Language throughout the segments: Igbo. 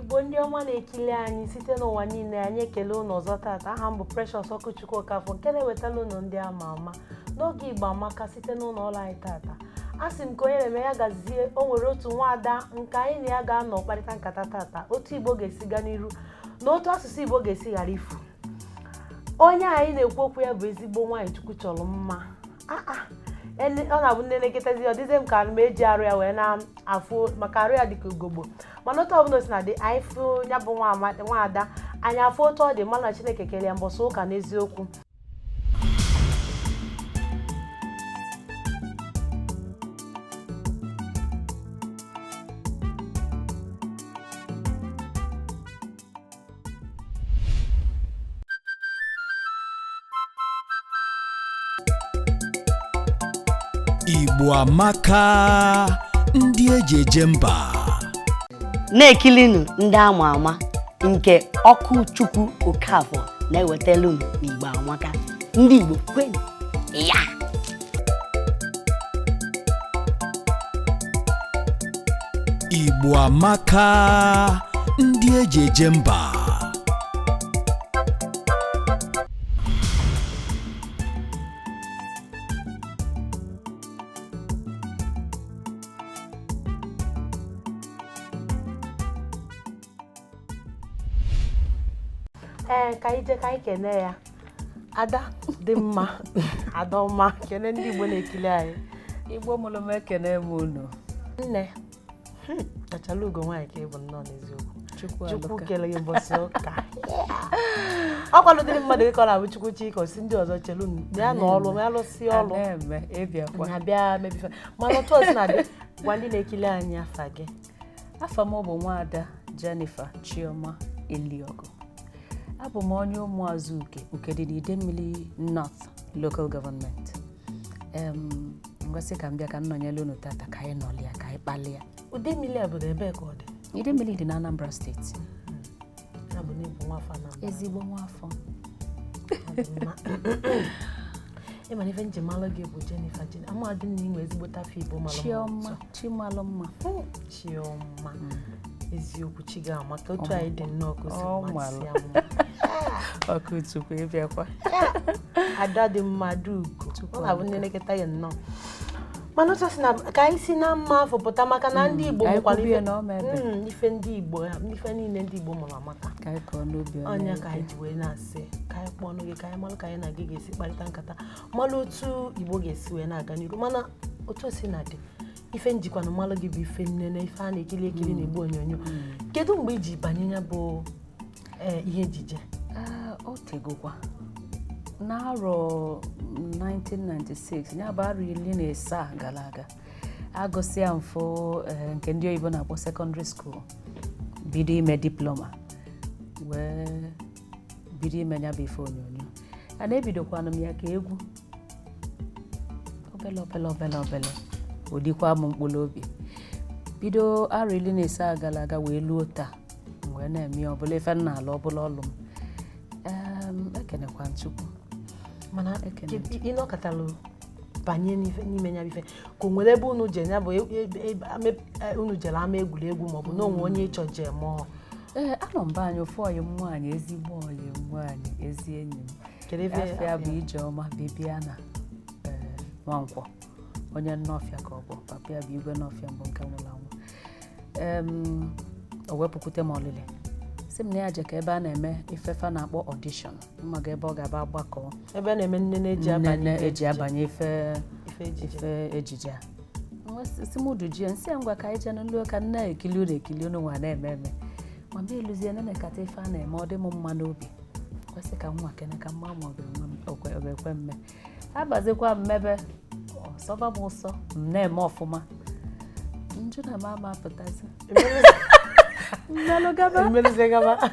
Igbo ndị ọma na-ekili anyị site n'ụwa niile anyị ekele unu ọzọ tata. Aha m bụ Precious Okochukwu Okafọ nke na-ewetala unu ndị ama ama n'oge Igbo Amaka site n'ụlọ ọrụ anyị tata. Asị m ka onye na-eme ya gazie, o nwere otu nwaada nke anyị na ya ga-anọ kparịta nkata tata, otu Igbo ga-esi gaa n'iru na otu asụsụ Igbo ga-esi ghara ifu. Onye anyị na-ekwu okwu ya bụ ezigbo nwaanyị Chukwu chọrọ mma. Ọ na-abụ nne na-eketazi ọ dịzie m ka m eji arụ ya wee na-afụ maka arụ ya dịka ugogbo, mana otu ọbụla si na dị anyị fụ ya bụ nwaada anyị afụ otu ọ dị mma na Chineke kelee mbọsị ụka n'eziokwu. Igbo Amaka, ndị eji eje mba. Na-ekilinu ndị ama ama nke ọkụ Chukwu Okafọ na-ewetelu n'Igbo Amaka. Ndị Igbo kwenu ya. Igbo Amaka, ndị eji eje mba. Ka anyị kene ya ada dị mma ada ọma, kene ndị Igbo na-ekili anyị. Igbo mụrụ m ekene m unu. Nne kachala ugo nwaanyị ka ịbụ nnọọ n'eziokwu. Chukwu kele ya ụbọchị ụka. Ọ kwalụdịrị mmadụ ịkọ na-abụ Chukwu Chika osi ndị ọzọ chelu ya na ọlụ ma ya lụsị ọlụ ya bịa mebife. Mana otu ọzọ na-adị gwa ndị na-ekili anyị afa gị. Afa m bụ nwaada Jeniffer Eliogu. Abụ m onye ụmụazụ uke dị n'Idemmili North Local Government. Ngwasị ka m bịa ka m nọnyere unu tata ka anyị nọlịa ka anyị kpalịa. Idemmili obodo ebe ka ọ dị? Idemmili dị na Anambra Steeti. Abụ n'Igbo nwafọ Anambra. Ezigbo nwafọ. Ịmana ife njimalụ gị bụ Jeniffer amadị na inwe ezigbo tafe Igbo malụ Chioma, Chimalụ mma. Chioma. Eziokwu chi ga-amaka otu anyị dị nnọọ kosi masị ama. Ọkụ Chukwu ịbịakwa. Ada dị mmadụ ugo. Ọ na-abụ nne neketa ya nnọọ. Mana otu asị na ka anyị si na mma afọ pụta maka na ndị Igbo mụkwara ife ndị Igbo, ife niile ndị Igbo mụrụ amaka. Onye ka anyị ji wee na-asị ka anyị kpọọ ọnụ gị ka anyị malụ ka anyị na gị ga-esi kparịta nkata malụ otu Igbo ga-esi wee na-aga n'iru. Mana otu o si na dị ife njikwa na mmalụ gị bụ ife nne na ife a na-ekiri ekiri na-egbu onyonyo. Kedu mgbe iji banye ya bụ ihe ejije? O tegokwa n'arọ 1996 ya bụ arọ 17 gara aga. Agụsịa mfụ nke ndị oyibo na-akpọ secondary school, bido ime diploma wee bido ime ya bụ ife onyonyo. A na-ebidokwanụ m ya ka egwu obele odikwa m mkpụrụ obi. Bido arọ 17 gara aga wee luo taa wee na-eme ọbụla ife nna ala ọbụla ọlụ m. Ekenekwa Chukwu. Mana ịnọkọtalụ banye n'ime ya ife ka o nwere ebe unu je ya bụ unu jere ama egwuregwu maọbụ na onwe onye ịchọ je mụọ? Anọ mba anyị ofu ọyị m nwaanyị, ezigbo ọyị m nwaanyị, ezi enyi m. Afịa bụ Ijeọma Bibiana Nwankwọ, onye Nnọfịa ka ọ bụ. Papa ya bụ Igwe Nnọfịa mbụ nke nwụrụ anwụ. O wepụkwute m ọlịlị sị m na ya je ka ebe a na-eme ifefa na-akpọ audition, mmaga ebe ọ ga-aba agbakọ ebe na-eme nne eji abanye ife ejije a. Si m dujie nsị ngwa ka anyị jee n'ụlọ ka nna ekili unu nwa na-eme eme ma m eluzie na-ekata ife a na-eme ọ dị m mma n'obi. Kwesị ka nwa kene ka mma ma ọ ga-ekwe mme. Abazikwa mmebe ọsọba m ụsọ m na-eme ọfụma. Njụ na mama apụtazi mmelụzie gaba.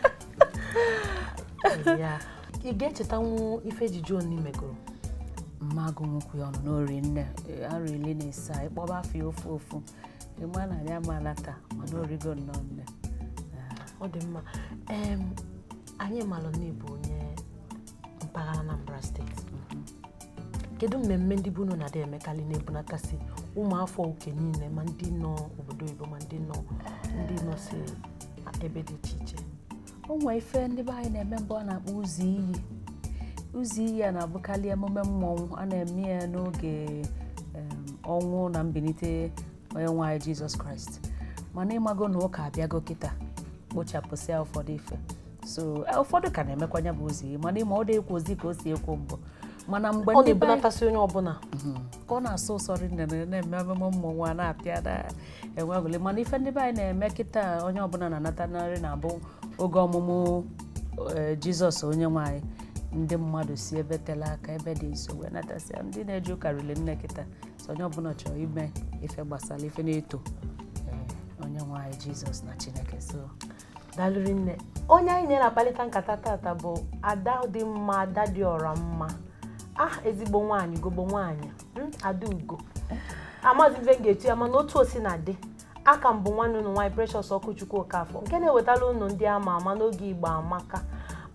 Ị ga-echetanwu ife ejije onu megoro? Mmagụ nwukwu ya ọnụ n'ori nne arọ 17 ịkpọba afọ ya ofu ịma na anya mala taa mana origo nnọọ nne. Ọ dị mma. Anyị malụ na ịbụ onye mpaghara Anambra Steeti. Kedu mmemme ndị bunu na-adị emekarị na-ebunakasị ụmụafọ oke niile ma ndị nọ obodo oyibo ma ndị nọ si ebe dị iche iche. O nwere ife ndị be anyị na-eme mbụ a na-akpọ ụzọ iyi. Ụzọ iyi a na-abụkarị emume mmọnwụ a na-eme ya n'oge ọnwụ na mbilite onye nwe anyị Jizọs Kraịst. Mana ịmago na ụka abịago kịta kpochapụsịa ụfọdụ ife. So ụfọdụ ka na-emekwanya bụ ụzọ iyi, mana ịma ọ dị ekwu ozi ka o si ekwu mbụ. Mana mgbe ọ na-ebunatasị onye ọbụla ka ọ na-asụ ụsọrị na-eme emume mmọnwụ a na-apịa na enwe agụle. Mana ife ndị be anyị na-eme kịta onye ọbụla na-anata narị na-abụ oge ọmụmụ Jizọs onye nwe anyị. Ndị mmadụ si ebe tela aka ebe dị nso wee natasịa ndị na-eji ụka rili nne kịta. So onye ọbụla chọrọ ime ife gbasara ife na-eto onye nwe anyị Jizọs na Chineke. So dalụrụ nne, onye anyị na-akpalite nkata tata bụ ada dị mma, ada dị ọra mma, ezigbo nwaanyị, gogbo nwaanyị, ada ugo. Amazi mfe ga-etu ya, mana otu osi na dị aka mbụ nwanne unu nwaanyị Precious Ọkụchukwu Okafọ, nke na-ewetala unu ndị ama ama n'oge Igbo Amaka.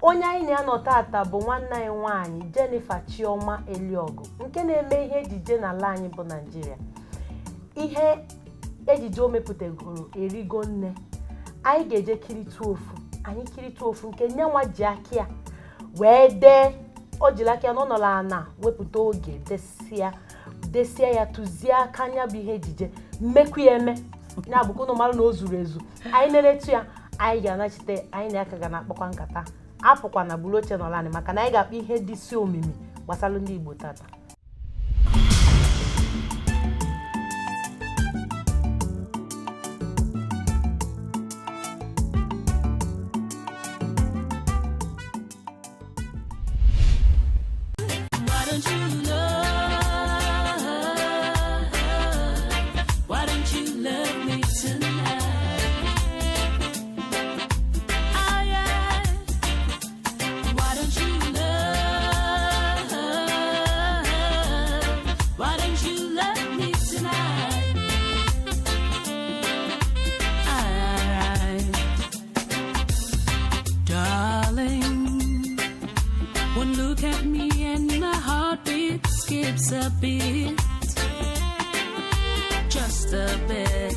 Onye anyị na-anọ tata bụ nwanne anyị nwaanyị Jeniffer Chioma Eliogu, nke na-eme ihe ejije n'ala anyị bụ Naịjirịa. Ihe ejije o mepụtagoro erigo nne. Anyị ga-eje kiritu ofu, anyị kiritu ofu nke nyanwa ji aka ya wee dee. O jiri aka ya na ọ nọrọ ana wepụta oge desia ya, tụzie aka anya bụ ihe ejije mmekwu ya eme ya bụkwa ụnụ mara na o zuru ezu. Anyị na-eretu ya, anyị ga-anachite, anyị na aka ga na-akpakwa nkata apụkwa na buru oche nọrọ anyị, maka na anyị ga-akpa ihe dị si omimi gbasara ndị Igbo tata. A bit, just a bit.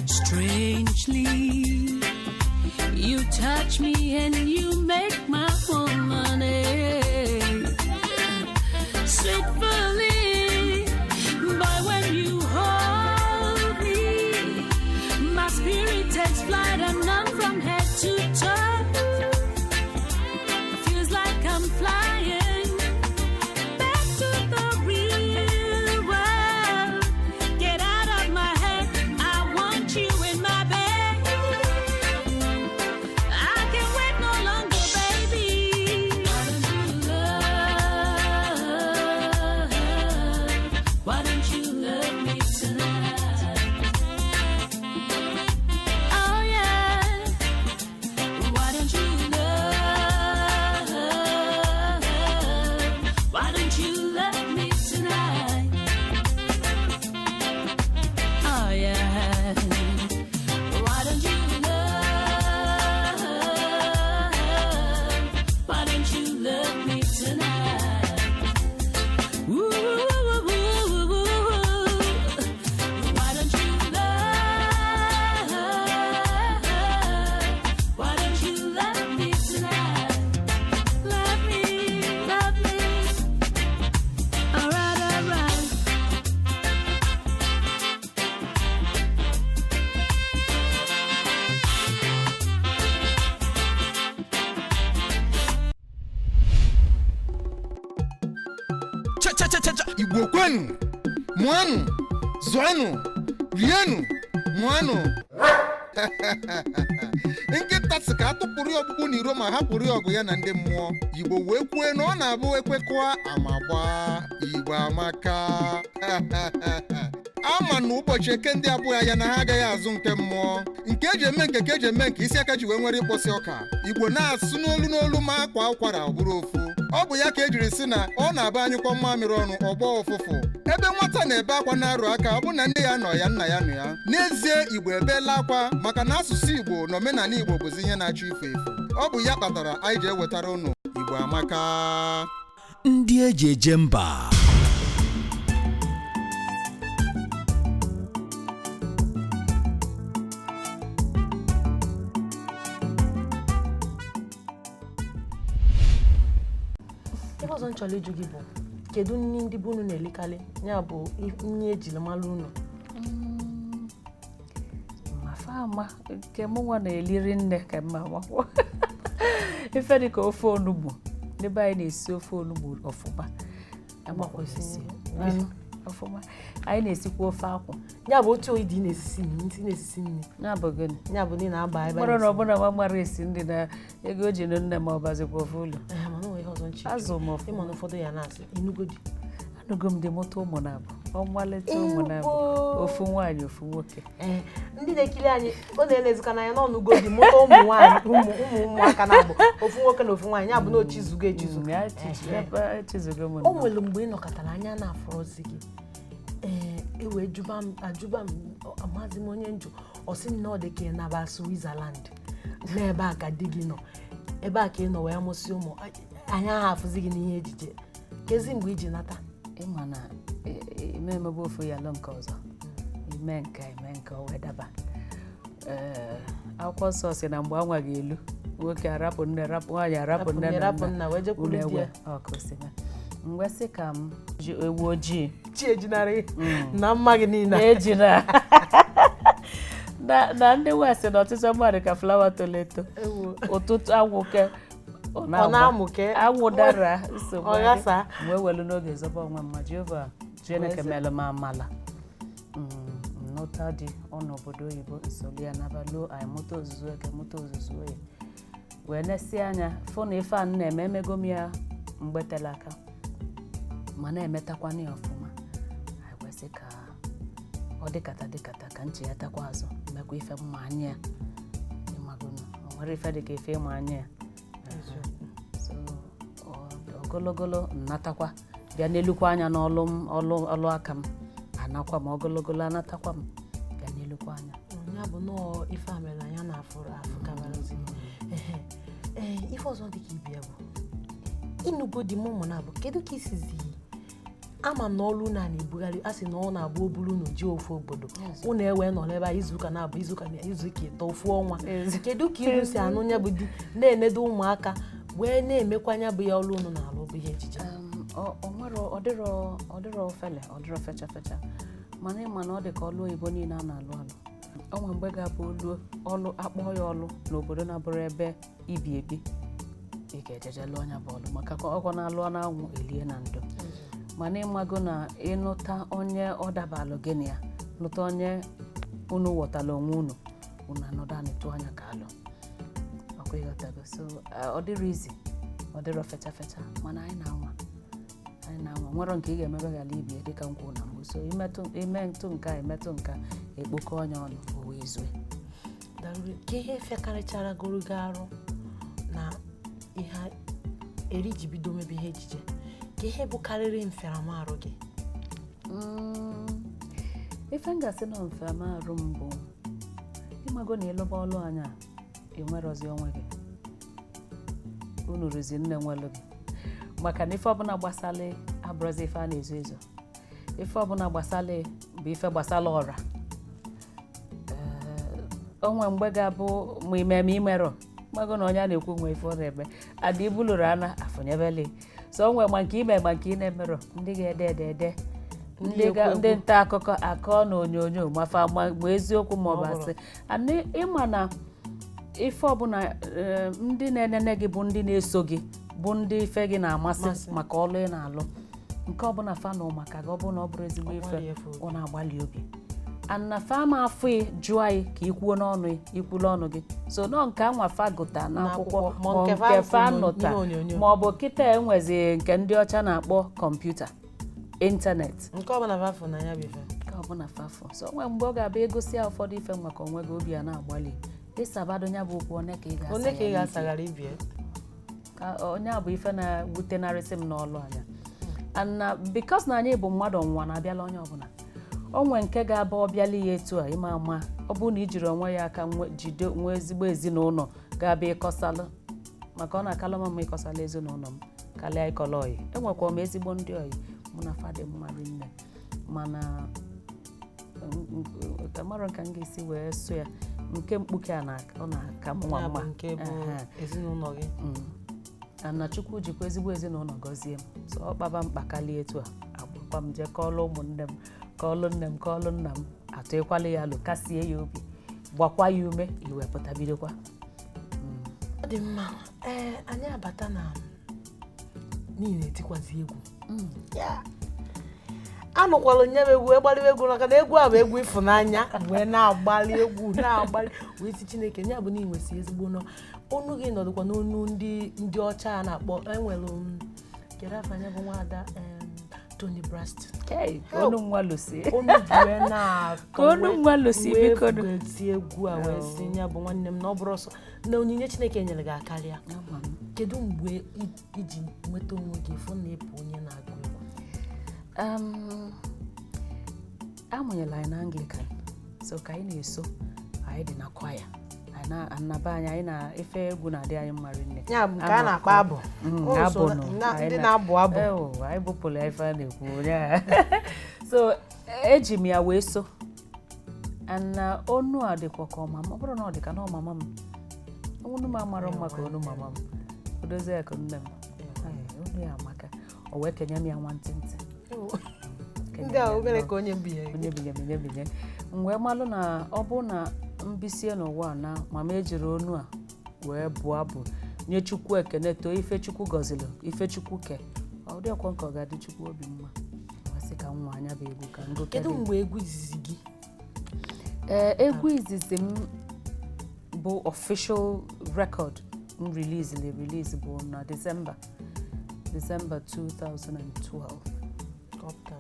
Strangely, you touch me and you make my woman ache. Sweetly, but when you hold me, my spirit takes flight and I'm from head to toe. Feels like I'm flying. Igbo kwenu, mwanụ, zụanụ, rienụ, mwanụ. Nkịta sị ka atụpụrụ ya ọkpụkpụ n'iro ma hapụrụ ya ọgụ ya na ndị mmụọ. Igbo wee kwue na ọ na-abụ ekwekọa amagba. Igbo amaka. Ama na ụbọchị eke ndị abụọ ya na ha agaghị azụ nke mmụọ. Nke eji eme nke ka eji eme nke isi aka ji wee nwere ịkpọsị ọka. Igbo na-asụ n'olu ma akwa ụkwara ọ bụrụ ofu. Ọ bụ ya ka ejiri sị na ọ na-aba anyịkọ mmamịrị ọnụ ọgbọ ụfụfụ. Ebe nwata na-ebe akwa na-arụ aka ọ bụ na ndị ya nọ ya nna ya nụ ya. N'ezie Igbo ebeela akwa maka na asụsụ Igbo na omenala Igbo bụzi ihe na-achọ ife efu. Ọ bụ ya kpatara anyị ji ewetara unu Igbo Amaka. Ndị eji eje mba. ọzọ nchọrọ ịjụ gị bụ kedu nri ndị bụ unu na-elikarị ya bụ nri ejiri mara unu mafama nke mụnwa na-eliri nne ka mma akwụkwọ ife dị ka ofe onugbu n'ebe anyị na-esi ofe onugbu ọfụma ọfụma anyị na-esikwa ofe akwụ ya bụ otu ịdị na-esisi nri ya bụ gịnị ya bụ na agba ebe mara na ọbụna nwa mara esi ndị na ego ji na nne ma ọ bazikwa ofe ụlọ azụ m ọfụma ịma na ụfọdụ ya na-asị enugodi anụgo m dị mụta ụmụ na-abụ ọmalite ụmụ na-abụ ofu nwaanyị ofu nwoke ndị na-ekiri anyị ọ na-elezika n'anya n'ọnụgo dị mụta ụmụ nwaanyị ụmụaka na-abụ ofu nwoke na ofu nwaanyị ya bụ na ochizugo echizu o nwere mgbe ị nọkọtara anya na-afọrọzi gị ewee ajụba m amazi m onye njụ ọ sị na ọ dị ka ị naba Switzerland n'ebe a ka di gị nọ ebe a ka ị nọ wee mụsị ụmụ anya ha afụzi gị n'ihe ejije kezi mgbe iji nata ịma na ime emebe ofu ya lụ nke ọzọ ime nke o wee daba akwụkwọ nsọ si na mgbe anwa ga-elu nwoke arapụ nne rapụ nwaanyị arapụ nne na nna wee jekwuru di ya mgbe sị ka m ji ewu ojii chi ejinarị na mma gị niile ejina na ndị west na ọtụtụ mmadụ ka flawa toleto ụtụtụ anwụke ọ na-amụke anwụ dara nsogbu ọghasa wee welu n'oge zọba onwe mma Jehova Chineke melụ m amala nnụta dị ọnọbodo oyibo nsogbu ya n'abalị anyị mụta ozuzu eke mụta ozuzu oyi wee nesi anya fụ na ife a na-eme emego m ya mgbetela aka ma na-emetakwana ya ọfụma anyị kwesị ka ọ dịkata ka nche ya takwa azụ mekwa ife mma anya ya ịmagonu o nwere ife dị ka ife ịma anya ya so ogologolo nnatakwa bịa n'elukwa anya n'ọlụ aka m anakwa m ogologolo anatakwa m bịa n'elukwa anya ya bụ nọọ ife amela anya na-afụ kabarụzi ife ọzọ dị ka ibia bụ ịnụgo di mụmụ na bụ kedu ka isizi ama m na ọlụ na-ebugharị a sị na ọ na-abụ oburu na ji ofu obodo ụnụ ewe nọ n'ebe a izuụka na-abụ izuụka ịtọ ofu ọnwa kedu ka ilu si anụ nya bụ di na-enedo ụmụaka wee na-emekwanya bụ ya ọlụ ụnụ na-alụ bụ ihe ejije ọdịrọ ofele ọdịrọ fecha mana ịma na ọ dị ka ọlụ oyibo niile a na-alụ o nwere mgbe ga-abụ ọlụ akpọ ya ọlụ n'obodo na-abụrụ ebe ibi ebi ị ga-ejeje lụọ anya bụ ọlụ maka ọkwa na-alụ n'anwụ elie na ndo mana ịmago na ịnụta onye ọ dabalụ gị na ya lụta onye unu ghọtara onwe unu anọdụ anịtụ anya ka alụ ọkwa ịghọtago so ọ dịrị izi ọ dịrọ fecha mana anyị na-anwa nwere nke ị ga-emebe gala ibie dịka nkwụ na mbụ so ime ntụ nka emetụ nka ekpokọ onye ọnụ o wee zue ka ihe fekarịchara goro gị arụ na ihe eri ji bido mebe ihe ejije ka ihe bụkarịrị mferamarụ gị ife ngasị na mferamarụ m bụ ịmago na ịlụba ọlụ anya enwerozi onwe gị unu rụzi nne nwelụ gị maka na ife ọbụla gbasala abụrụzi ife a na-ezo ezo ife ọbụla gbasala bụ ife gbasala ọra onwe mgbe ga-abụ ma imeme imerọ mago na onye a na-ekwu nwe ife ọ na-eme adị ibulụrụ ana afụnyebele so onwe ma nke ime ma nke ị na-emerọ ndị ga-ede ede ndị nta akụkọ akọ na onyonyo mafa ma eziokwu ma ọ bụ asị ịma na ife ọbụla ndị na-enene gị bụ ndị na-eso gị bụ ndị ife gị na-amasị maka ọlụ ị na-alụ nke ọbụla fanụ maka gị ọbụla ọ bụrụ ezigbo ife ọ na-agbalị obi ana fama afọ jụọ anyị ka ikwuo n'ọnụ ikwulu ọnụ gị so nọ nke anwa fagụta n'akwụkwọ ma nke fanụta ma ọ bụ kịta enwezi nke ndị ọcha na-akpọ kọmputa ịntanetị nke ọbụla fafụ na ya bụ ife nke ọbụla fafụ so onwe mgbe ọ ga-abịa egosi ya ụfọdụ ife maka onwe gị obi a na-agbalị ịsabado ya bụ okwu onye ka ị ga-asaghara ibie ka onye a bụ ife na-wutenarịsị m n'ọlụ anya and because na anyị bụ mmadụ ọnwụnwa na-abịala onye ọbụla onwe nke ga-aba ọbịala ya etu a ịma ama ọ bụrụ na ijiri onwe ya aka jide nwe ezigbo ezinụlọ ga-abịa ịkọsalụ maka ọ na-akala mma ịkọsala ezinụlọ m kalịa ịkọla oyi enwekwa m ezigbo ndị oyi mụ na fadị mmadụ nne mana kamara ka m ga-esi wee so ya nke mkpuke a ọ na-aka m nwa mma nke bụ ezinụlọ gị na Chukwu jikwa ezigbo ezinụlọ gọzie m so ọ kpaba mkpakali etu a agbakwa m je kọọlụ ụmụnne m kọọlụ nne m kọọlụ nna m atụkwala ya alụ kasie ya obi gbakwa ya ume iwepụta bidokwa ọ dị mma anyị abata na niile etikwazi egwu anụkwala nye m egwu ịgbalị egwu maka na egwu a bụ egwu ịfụnanya wee na-agbalị egwu na-agbalị wee si Chineke nya bụ na inwesi ezigbo nọ onu gị nọdụkwa n'onu ndị ọcha a na-akpọ enwere kere afọ anya bụ nwaada Tony Braston onu nwa Lucy onu wee na-akọ onu nwa Lucy biko eti egwu a wee si nya bụ nwanne m na ọ bụrụ ọsọ na onyinye Chineke nyere gị akarịa kedu mgbe iji nweta onwe gị fụ na ịpụ onye na-agụ egwu amụnyela anyị na Anglican so ka anyị na-eso anyị dị na kwaya annaba anyị na-efe egwu na-adị anyị mma rinne ya bụ nke a na-akpọ abụ ndị na-abụ abụ anyị bụpụrụ ya ife a na-ekwu onye so eji m ya wee so na onu a dịkwa ka ọmama ọ bụrụ na ọ dị ka na ọmama m onu m amara mma ka onu mama m odozie ya ka nne m onu ya amaka o wee kenye m ya nwantịntị ndị a obere ka onye binye mgbe malụ na ọ bụ na mbisie n'ụwa na mama ejiri onu a wee bụọ abụ nye Chukwu ekene too ife Chukwu gọziri ife Chukwu ke ọ dịkwa nke ọ ga-adị Chukwu obi mma wasị ka nwa anya bụ egwu ka ngo kedu mgbe egwu izizi gị egwu izizi m bụ official record m release bụ na December 2012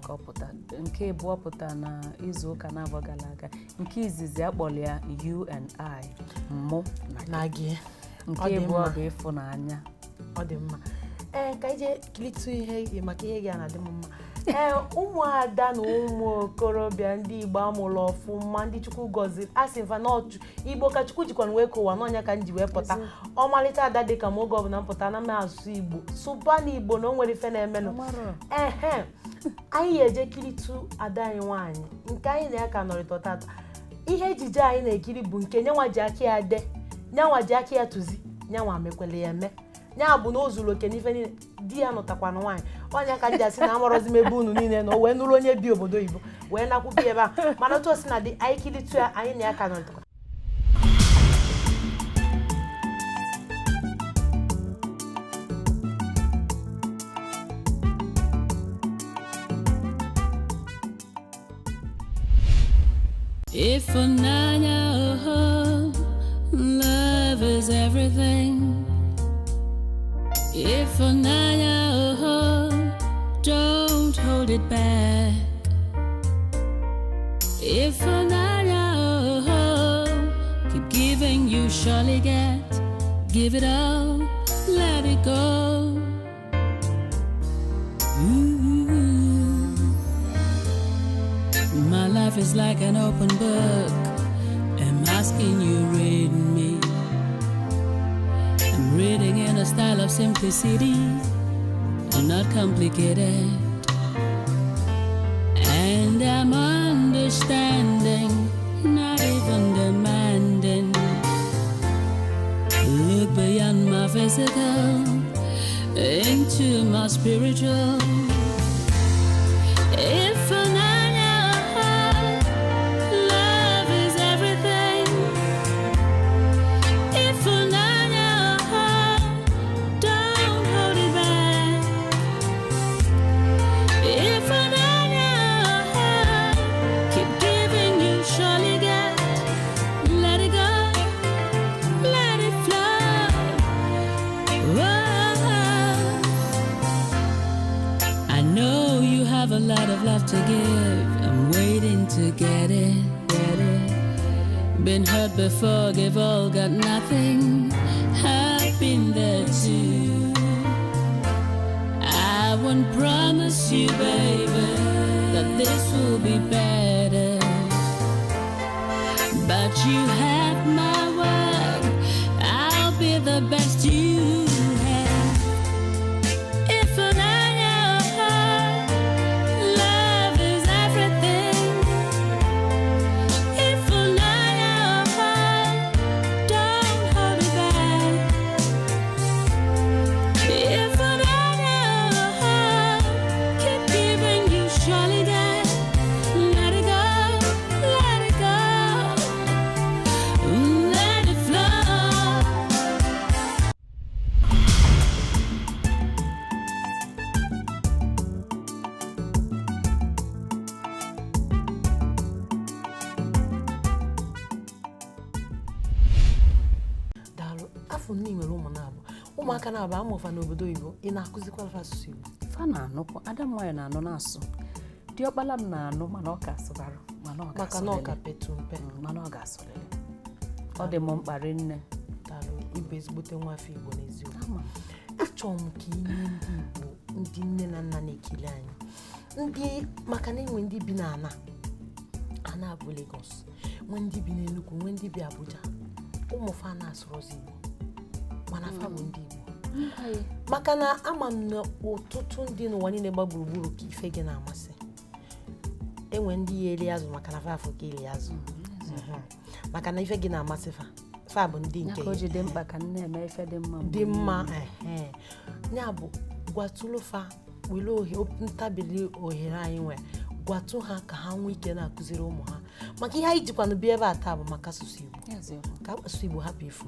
kọpụta nke bụ ọpụta na izu ụka na-abọ gara aga nke izizi akpọrọ ya You and I mụ na gị nke bụ ọ bụ ịfụnanya ọ dị mma ka ije kilitu ihe maka ihe gị a na-adị m mma ụmụada na ụmụ okorobịa ndị Igbo amụrụ ọfụma ndị Chukwu gọziri asị mfa na Igbo ka Chukwu jikwana wee kụwa n'ọnya ka m ji wee pụta ọmalịcha ada dị ka m oge ọbụla mpụta na m asụ Igbo sụba na Igbo na o nwere ife na-emenụ anyị eje kiritu ada anyị nwaanyị nke anyị na ya ka nọrịta tata ihe ejije anyị na-ekiri bụ nke nyanwa ji aka ya de nyanwa ji aka ya tụzi nyanwa mekwele ya eme nya bụ na o zuru oke n'ife niile di ya nụtakwana nwaanyị ọnya ka ji asị na amụrọzi m ebe unu niile na o wee nụrụ onye bi obodo oyibo wee nakwubi ebe a mana otu o si na dị anyị kiritu ya anyị na ya ka nọrịtakwa Ifunanya, oh, love is everything. Ifunanya, oh, don't hold it back. Ifunanya, oh, keep giving, you surely get. Give it all, let it go. My life is like an open book. I'm asking you, read me. I'm reading in a style of simplicity, not complicated. And I'm understanding, not even demanding. Look beyond my physical, into my spiritual. If a lot of love to give, I'm waiting to get it, Been hurt before, give all, got nothing, I've been there too. I won't promise you, baby, that this will be better, but you have my word, I'll be the best you have. If afọ nne nwere ụmụ na-abụ ụmụaka na-abụ amụfa n'obodo oyibo ị na-akụzikwa asụsụ Igbo fa na-anụkwa ada m nwaanyị na-anụ na-asụ diọkpala m na-anụ mana ọ ka asụbarụ mana ọ maka na ọ ka petu mpe mana ọ ga-asụlele ọ dị m mkparị nne talụ ibe ezigbote nwa afọ Igbo n'eziokwu achọrọ m ka inye ndị Igbo ndị nne na nna na-ekele anyị ndị maka na enwe ndị bi n'ana abụ Lagos nwe ndị bi n'Enugu nwe ndị bi Abuja ụmụ fa na-asụrụzi Igbo mana fa bụ ndị Igbo maka na ama m na ọtụtụ ndị n'ụwa niile gba gburugburu ka ife gị na-amasị enwe ndị ya eli azụ maka na fa afọ ka eli azụ maka na ife gị na-amasị fa bụ ndị nke o ji dị mkpa ka nne eme ife dị mma ya bụ gwatụlụ fa were ntabili ohere anyị nwere gwatụ ha ka ha nwee ike na-akụziri ụmụ ha maka ihe anyị jikwanụ bịa ebe a taa bụ maka asụsụ Igbo ka asụsụ Igbo hapụ ifu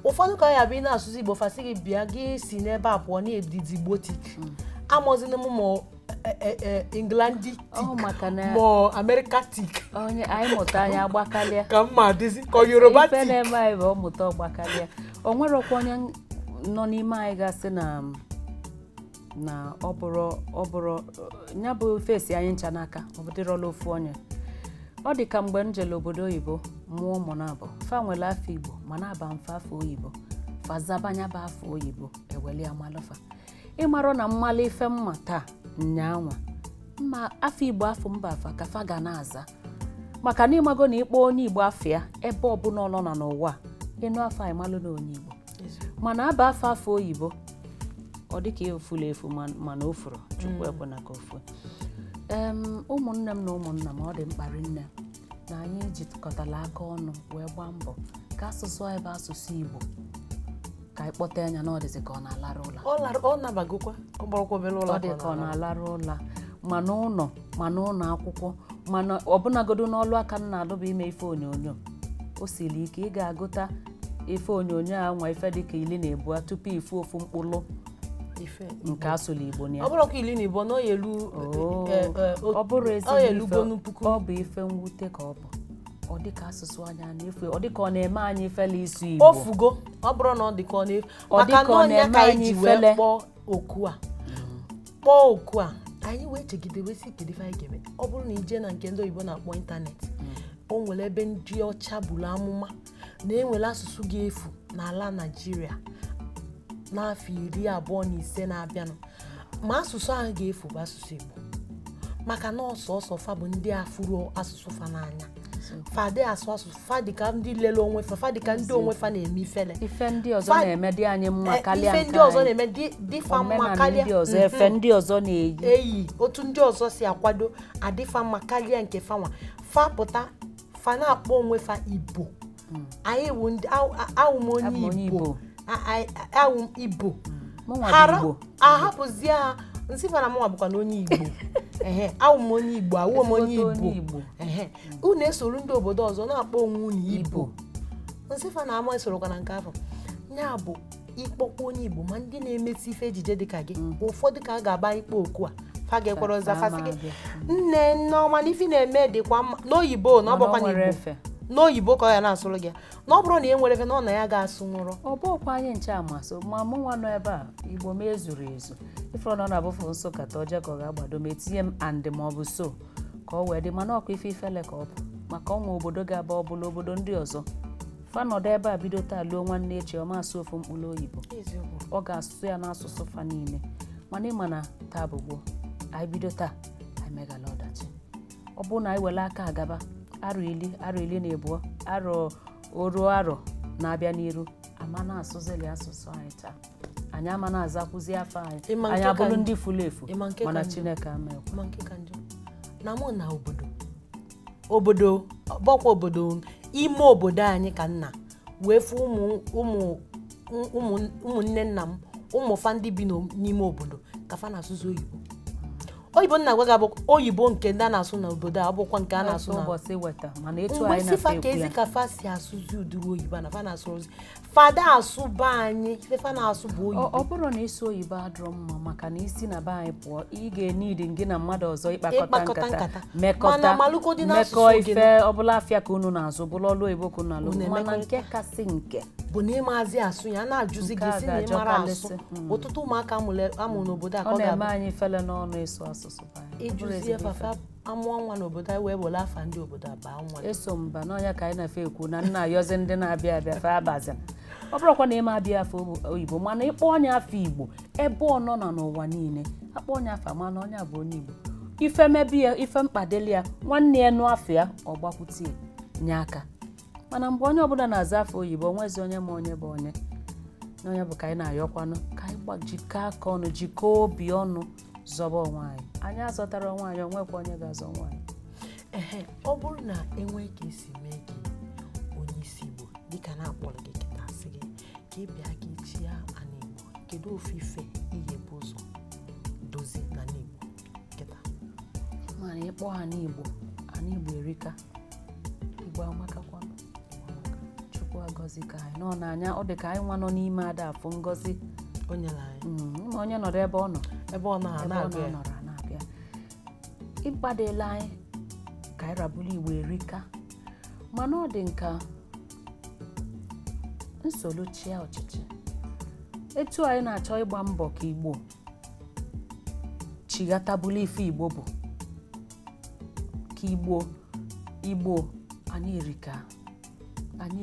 ụfọdụ ka ya bụ ị na-asụsụ Igbo fasị gị bịa gị si n'ebe a pụọ na-edidi gbotik amụzina m ma Englandic ma Americatic onye anyị mụta anyị agbakalịa ka mma adịzi ka Yoruba ife na-eme anyị bụ ọmụta ọgbakalịa o nwerekwa onye nọ n'ime anyị gasị na ọ bụrụ ya bụ fesi anyị ncha n'aka ọ bụdịrọla ofu onye ọ dị ka mgbe m jere obodo oyibo mụọ ụmụ na-abụ fa nwere afọ Igbo ma na-aba mfe afọ oyibo fazabanya bụ afọ oyibo eweli amalụfa ịmarụ na mmalụ ife mma taa nnyanwa mma afọ Igbo afọ mba afa ka fa ga na-aza maka na ịmago na ịkpọ onye Igbo afọ ya ebe ọbụla ọ nọ n'ụwa ịnụ afọ anyị malụ na onye Igbo mana aba afọ oyibo ọ dị ka efula efu mana o furu Chukwu ekwena ka ofu ụmụnne m na ụmụnna m ọ dị mkparị nne na anyị jikọtara aka ọnụ wee gbaa mbọ ka asụsụ anyị bụ asụsụ Igbo ka anyị kpọta anya na ọ dịzị ka ọ na-alara ụla ọ nabagokwa ọ gbọrọkwa obere ụlọ ọ dị ka ọ na-alara ụla mana ụlọ akwụkwọ mana ọbụnagodo n'ọlụ aka m na-adọba ime ife onyonyo o siri ike ị ga-agụta ife onyonyo a nwa ife dịka 12 tupu ifu ofu mkpụrụ nke asụlụ Igbo na ya ọ bụrụkwa 12 na oyelu ọ bụrụ ezigbo ọ bụ ife mwute ka ọ bụ ọ dị ka asụsụ anya na-efu ọ dị ka ọ na-eme anyị ifele isu Igbo ofugo ọ bụrụ na ọ dị ka ọ na-efu maka na onye ka anyị ji wee kpọọ oku a anyị wee chegide wee si kedu ife anyị ga-eme ọ bụrụ na ije na nke ndị oyibo na-akpọ ịntanetị o nwere ebe ndị ọcha buru amụma na-enwere asụsụ ga-efu n'ala Naịjirịa n'afọ 25 na-abịanụ ma asụsụ ahụ ga-efu bụ asụsụ Igbo maka na ọsọ fa bụ ndị afụrụ asụsụ fa n'anya fadị asụ asụsụ fadịka ndị lele onwe fa fadịka ndị onwe fa na-eme ifele ife ndị ọzọ na-eme dị anyị mma karịa ife ndị ọzọ na-eme dị fa mma karịa efe ndị ọzọ na-eyi otu ndị ọzọ si akwado adịfa mma karịa nke fa nwa fa pụta fa na-akpọ onwe fa Igbo anyị bụ ndị awụ m onye Igbo awụ m Igbo ahapụzie ha nsị fana mụnwa bụkwa na onye Igbo awụ m onye Igbo awụ m onye Igbo unu esoro ndị obodo ọzọ na-akpọ onwe unu Igbo nsị fana ama esorokwa na nke afọ ya bụ ịkpọkwa onye Igbo ma ndị na-emesi ife ejije dịka gị ụfọdụ ka a ga-aba ịkpọ oku a fa ga-ekwere ọza fasị gị nne nneọma na ife na-eme dịkwa mma n'oyibo na ọ bụkwa na Igbo n'oyibo ka ọ ya na-asụrụ gị na ọ bụrụ na e nwere efe na ọ na ya ga-asụ nwụrụ ọ bụkwa anyị nche amasị ma mụ nwa nọ ebe a Igbo m ezuru ezu ifere nọ na-abụfụ nso ka ọjọọ ka ọ ga-agbado ma etinye m and ma ọ bụ so ka ọ wee dị mana ọkwa ife ifele ka ọ bụ maka ọnwa obodo ga-aba ọbụla obodo ndị ọzọ fanọdụ ebe a bido taa luo nwanne echi ọma asụ ofu mkpụrụ oyibo ọ ga-asụ ya n'asụsụ fa niile mana ịma na taa bụ gboo anyị bido taa anyị megala ọdachi ọ bụrụ na anyị were aka agaba arọ 12 arọ oruo arọ na-abịa n'iru ama na-asụzili asụsụ anyị taa anyị ama na-azakwụzi afọ anyị abụrụ ndị furu efu mana Chineke amekwa na mụ na obodo bọkwa obodo ime obodo anyị ka nna wee fụ ụmụnne nna m ụmụfa ndị bi n'ime obodo ka fa na-asụsụ oyibo oyibo nna gwa ga bụ oyibo nke ndị a na-asụ n'obodo a bụkwa nke a na-asụ na ụbọchị weta mana etu mgbe anyị sifa na-afụ ka ezi ya ka fa si asụzi udiri oyibo na fa na-asụ ozi fada asụ be anyị fa na-asụ bụ ọ oyibo bụrụ na isi oyibo adịrọ mma maka na isi na be anyị pụọ ị ga-enidi gị na mmadụ ọzọ ịkpakọta nkata mana malụgodi n'asụsụ mekọ gị ife ọbụla afịa ka unu na-azụ bụla ọlụ oyibo ka unu Unu na-alụ mana emekọrịta. nke kasị nke bụ na ịmazi asụ ya na-ajụzi Nke gị a si na ịmara ga-ajọkalịsị. asụ ọtụtụ ụmụaka amụ n'obodo a ka ọ ọ na-eme ga-abụ anyị fele n'ọnụ ịsụ asụsụ be anyị. Ọ bụrụ ịjụzie ezigbo fafa amụọ nwa n'obodo anyị wee were afa ndị obodo abaa nwa ife. Eso mba n'ọnya ka anyị na-efe ekwu na nna ayọzi ndị na-abịa abịa fa abazin ọ bụrụkwa na ịma abịa afọ oyibo mana ịkpọ onye afọ Igbo ebe ọ nọ na n'ụwa niile akpọ onye afọ mana onye bụ onye Igbo ife mebi ya ife mkpadeli ya nwanne ya nụ afọ ya ọ gbakwutie nye aka mana mgbe onye ọbụla na-aza afọ oyibo onwezi onye ma onye bụ onye na onye bụ ka anyị na-ayọkwanụ ka anyị jikọọ aka ọnụ jikọọ obi ọnụ zọba onwe anyị anyị azọtara onwe anyị onwekwa onye ga-azọ onwe anyị. ọ bụrụ na enwee ka esi mee gị onye isi Igbo dịka na-akpọrọ gị kịta sị gị ka ị bịa gị chia ana Igbo kedu ofufe ihe bụ ụzọ dozie na Igbo kịta mana ịkpọ ha n'Igbo ana Igbo erika Igbo amakakwa Chukwu agọzi ka anyị nọ n'anya ọ dị ka anyị nwa nọ n'ime ada afụ ngọzi o nyere anyị ma onye nọrọ ebe ọ nọ ebe ọ nọ ebe ọ na-agụ ya nọrọ na-abịa ịgbadela anyị ka anyị rabụrụ Igbo erika mana ọ dị nka nsogbu chia ọchịchị etu anyị na-achọ ịgba mbọ ka Igbo chigatabụla ife Igbo bụ ka Igbo anyị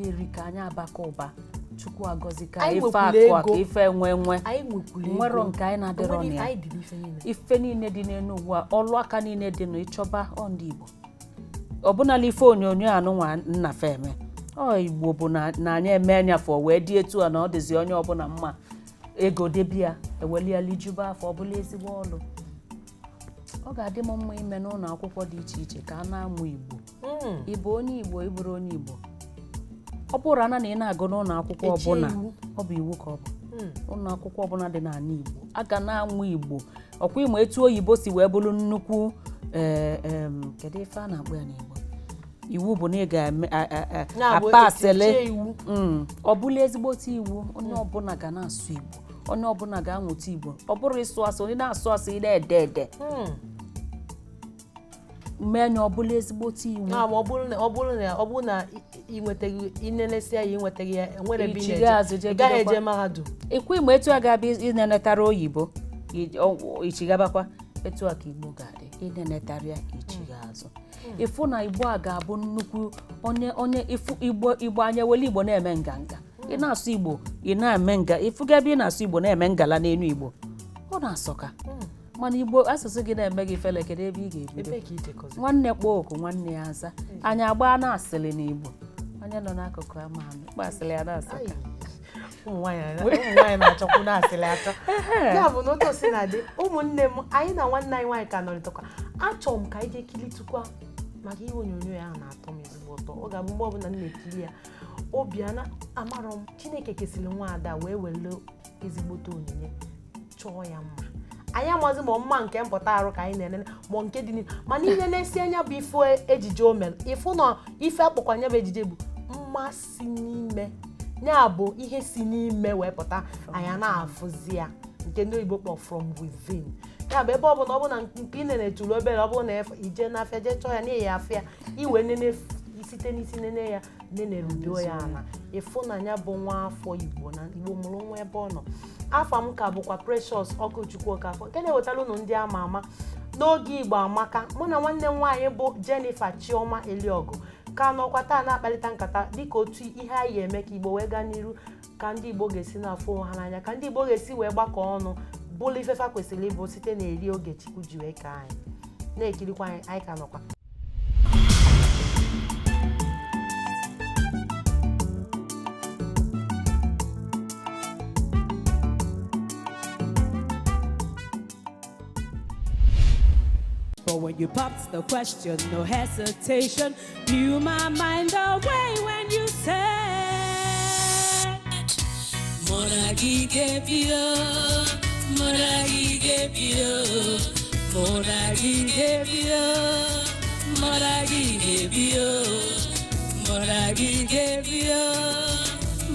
erika anyị abaka ụba Chukwu agọzi ka Anyị ife nwekwara akụ ego. aka ife enwe anyị nwekwuru ego nwero nke anyị na-adịrọ na ya anyị dị n'ife niile ife niile dị n'elu ụwa ọlụ aka niile dị n'ịchọba ndị Igbo ọbụnala ife onyonyo anụnwa nnafe eme Igbo bụ na anyị eme anyafọ wee dị etu a na ọ dịzi onye ọbụla mma ego debia eweliali juba afọ ọbụla ezigbo ọlụ ọ ga-adị m mma ime n'ụlọ akwụkwọ dị iche iche ka a na-amụ Igbo ịbụ onye Igbo ịbụrụ onye Igbo ọ bụrụ na ị na-agụ n'ụlọ akwụkwọ ọbụla ọ bụ iwu ka ọ bụ ụlọ akwụkwọ ọbụla dị n'ala Igbo a ga na-amụ Igbo ọkwa ịmụ etu oyibo si wee bụrụ nnukwu kedu ife a na-akpọ ya n'Igbo iwu bụ na ị ga-apasịlị ọ bụla ezigbote iwu onye ọbụla ga na-asụ Igbo onye ọbụla ga-amụta Igbo ọ bụrụ ịsụ asụ onye na-asụ asụ ị na-ede ede menye ọ bụla ezigbote iwu ọ bụrụ na ị nwetaghị inelesia ya ịnwetaghị ya enwere ebe Ichiga azụ ị gaghị eje mahadum ịkwa ịma etu a ga-abịa ịnenetara oyibo ichigabakwa etu a ka Igbo ga-adị ịnenetara ya ichiga azụ ịfụ na Igbo a ga-abụ nnukwu onye Igbo anya wele Igbo na-eme nganga ị na-asụ Igbo ị na-eme nga ịfụga ebe ị na-asụ Igbo na-eme ngala n'elu Igbo ọ na-asọka mana Igbo asụsụ gị na-eme gị fele kedu ebe ị ga-ebido nwanne kpọọ oku nwanne ya aza anyị agba na-asịlị n'Igbo onye nọ n'akụkụ ama kpasịlị ya na-asọka ụmụ nwaanyị na-achọkwu na-asịlị achọ ya bụ na otu osi na dị ụmụnne m anyị na nwanne anyị nwaanyị ka nọrịtakwa achọrọ m ka anyị jee kilitukwa maka ihe onyonyo ya na-atọ m ezigbo ụtọ ọ ga-abụ mgbe ọbụla m na-ekiri ya obi amarọ m Chineke kesịrị nwaada wee were ezigbote onyinye chọọ ya mma anyị amazi ma mma nke mpụta arụ ka anyị na-enene ma nke dị n'ihu mana ihe na-esi anya bụ ife ejije o mere ịfụ na ife akpọkwa anya bụ ejije bụ mmasị n'ime ya bụ ihe si n'ime wee pụta anyị na-afụzi ya nke ndị oyibo kpọ from within ya bụ ebe ọbụla ọbụla nke ị na-etulu obere ọ bụrụ na ije n'afịa jee chọọ ya n'ihi ya afịa iwe nene site n'isi nene ya nene rudo ya na ịfụ na ya bụ nwa afọ Igbo na Igbo mụrụ nwa ebe ọ nọ afọ m ka bụkwa Precious Ọkụchukwu Okafọ nke na-ewetara unu ndị ama ama n'oge Igbo Amaka mụ na nwanne m nwaanyị bụ Jeniffer Chioma Eliogu ka nọkwa taa na-akparịta nkata dịka otu ihe anyị eme ka Igbo wee gaa n'iru ka ndị Igbo ga-esi na-afụ onwe ha n'anya ka ndị Igbo ga-esi wee gbakọ ọnụ bụlụ ifefa kwesịrị ịbụ site na eri oge Chukwu ji wee ka anyị na-ekirikwa anyị ka nọkwa But when you popped the question, no hesitation, blew my mind away when you said, Moragi gave you, Moragi Gebio, Moragi Gebio, Moragi Gebio,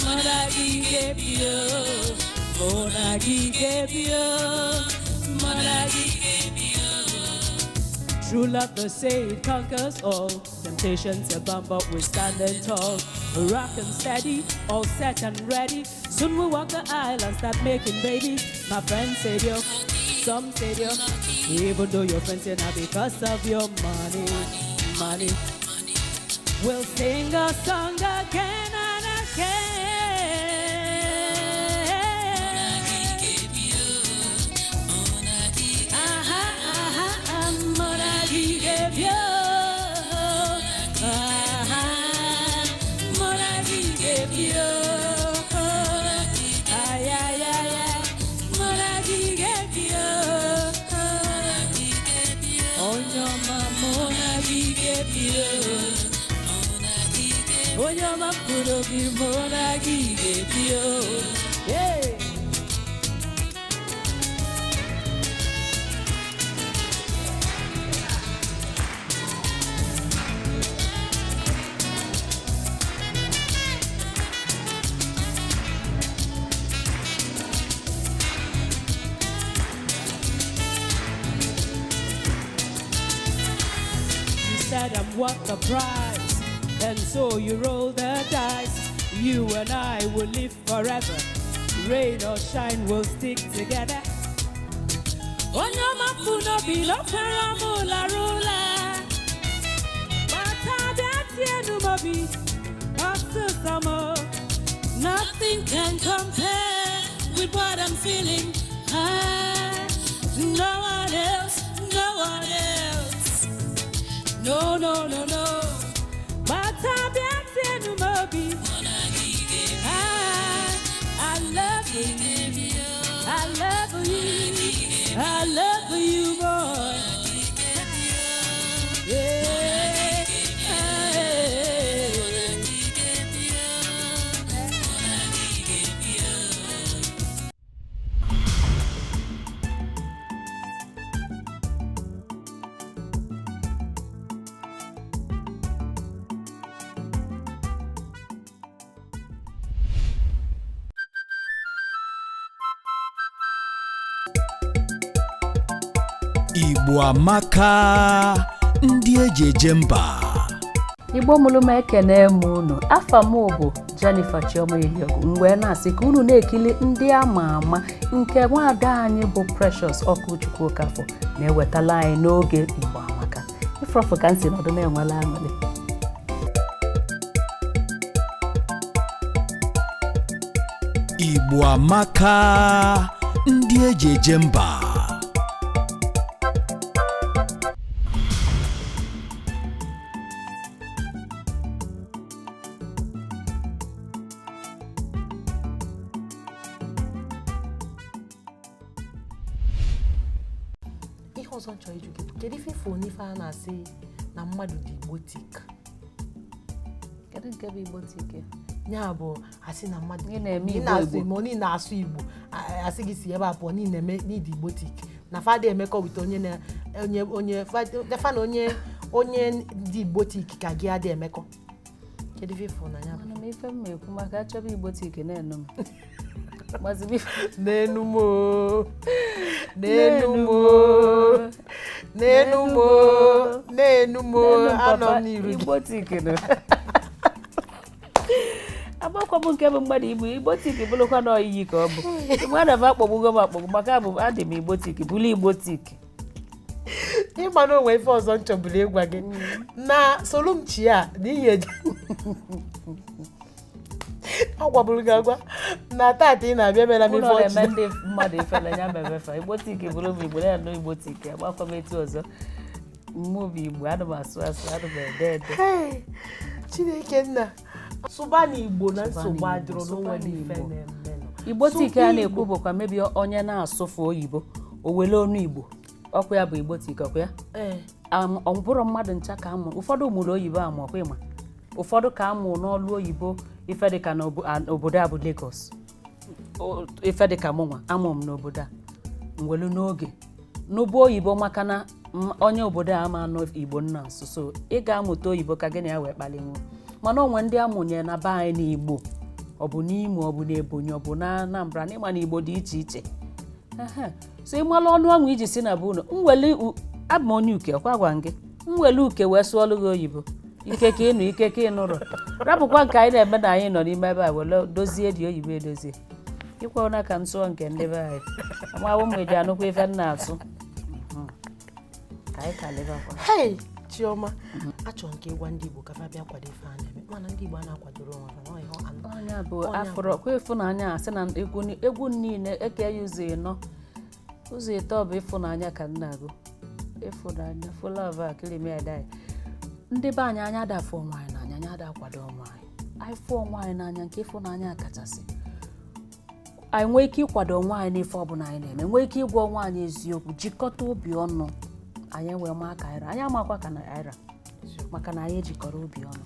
Moragi Gebio, Moragi Gebio, Moragi Gebio. True love, they say it conquers all. Temptations abound, but we're standing tall. Rock and steady, all set and ready. Soon we'll walk the aisle and start making babies. My friends said yo, some said yo. Even though your friends say not because of your money. We'll sing a song again and again. Moragi Gebio, Moragi Gebio, ay ay ay ay, Moragi Gebio, Onyoma Moragi Gebio, Onyoma Kurogi Moragi Gebio, yeah. Said I'm worth the price, and so you roll the dice. You and I will live forever. Rain or shine, we'll stick together. Onyoma puno bilo paramula rula. Batabiatienu mobi, after summer. Nothing can compare with what I'm feeling. No one else, no one else. No, no, no, no. But I'm mobi. I love you. I love you. I love you, boy. Yeah. Igbo amaka, ndị eji eje mba. Igbo mụrụ m ekene m unu. Afa m bụ Jeniffer Eliogu. Mgbe na-asị ka unu na-ekili ndị ama ama nke nwaada anyị bụ Precious Ọkụchukwu Okafọ na-ewetala anyị n'oge Igbo amaka. Ifrọfụ ka nsi nọdụ na-enwela aṅụrị. Igbo amaka, ndị eji eje mba. ọzọ chọrọ ịjụ gị kedu ife ifo n'ife a na-asị na mmadụ dị igbotik? Kedu nke bụ igbotik? Ya bụ asị na mmadụ na-eme Igbo ị na-asụ Igbo asị gị si ebe a pụọ n'ịdị igbotik na fada emekọ wite onye dị igbotik ka gị adị emekọ. Kedu ife ifo na ya bụ? Ana m ife m ekwu maka achọba igbotik na-enu m. N'enumo anọ n'iru igbotik no. Agbakwa m nke bụ mmadụ Igbo igbotik bụrụkwa na oyiyi ka ọ bụ. Mmadụ bụ akpọgbugo m akpọgbu maka abụ adị m igbotik bụrụ igbotik. Ịma na onwe ife ọzọ nchọburu ịgwa gị na solumchi a n'ihi eje agwaburu gị agwa na tata ị na-abịa mere m ife ọchị na ndị mmadụ ifele nya mebefa igbotik bụrụ m Igbo na-anụ igbotik agbakwa m etu ọzọ mmubi Igbo adụ m asụ adụ m ede Chineke nna sụba na Igbo na nsogbu adịrọ n'onwe n'ife na-eme igbotik a na-ekwu bụkwa mebi onye na-asụfu oyibo o wele ọnụ Igbo ọkwa ya bụ igbotik ọkwa ya ọ bụrụ mmadụ ncha ka amụ ụfọdụ mụrụ oyibo amụ ọkwa ịma ụfọdụ ka amụ n'ọlụ oyibo ife dịka n'obodo a bụ Lagos ife dịka mụnwa amụ m n'obodo a mwelu n'oge n'ụbọ oyibo maka na onye obodo a ama anụ Igbo nna nso so ị ga-amụta oyibo ka gị na ya wee kpalinwu mana onwe ndị amụnye na be anyị n'Igbo ọ bụ n'Imo ọ bụ n'Ebonyi ọ bụ na Anambra n'ịma na Igbo dị iche iche so ịmalụ ọnụ ọnwụ iji si na bụ ụlọ mweli abụ m onye uke ọkwa gwa gị mweli uke wee sụọlụ gị oyibo ike ka ịnụ ike ka ịnụrụ rapụkwa nke anyị na-eme na anyị nọ n'ime ebe a were dozie dị oyibo edozie ikwe na ka m sụọ nke ndị be anyị amawụ m eji anụkwa ife nna asụ ka anyị kalịbakwa Hey Chioma achọrọ nke ịgwa ndị Igbo ka fa bịa kwado ife a na-eme mana ndị Igbo a na-akwadoro onwe ha onye bụ afọrọ kwa ịfụnanya asị na egwu niile eke ya ụzọ ịtọ bụ ịfụnanya ka nna gụ ịfụnanya fụlava akilimedai ndị be anyị anya adafụ onwe anyị n'anya anya ada akwado onwe anyị fụ onwe anyị n'anya nke ịfụnanya kachasị anyị nwee ike ịkwado onwe anyị n'ife ọbụla anyị na-eme nwee ike ịgwa onwe anyị eziokwu jikọta obi ọnụ anyị wee maa ka anyị anyị amakwa ka na anyị maka na anyị ejikọrọ obi ọnụ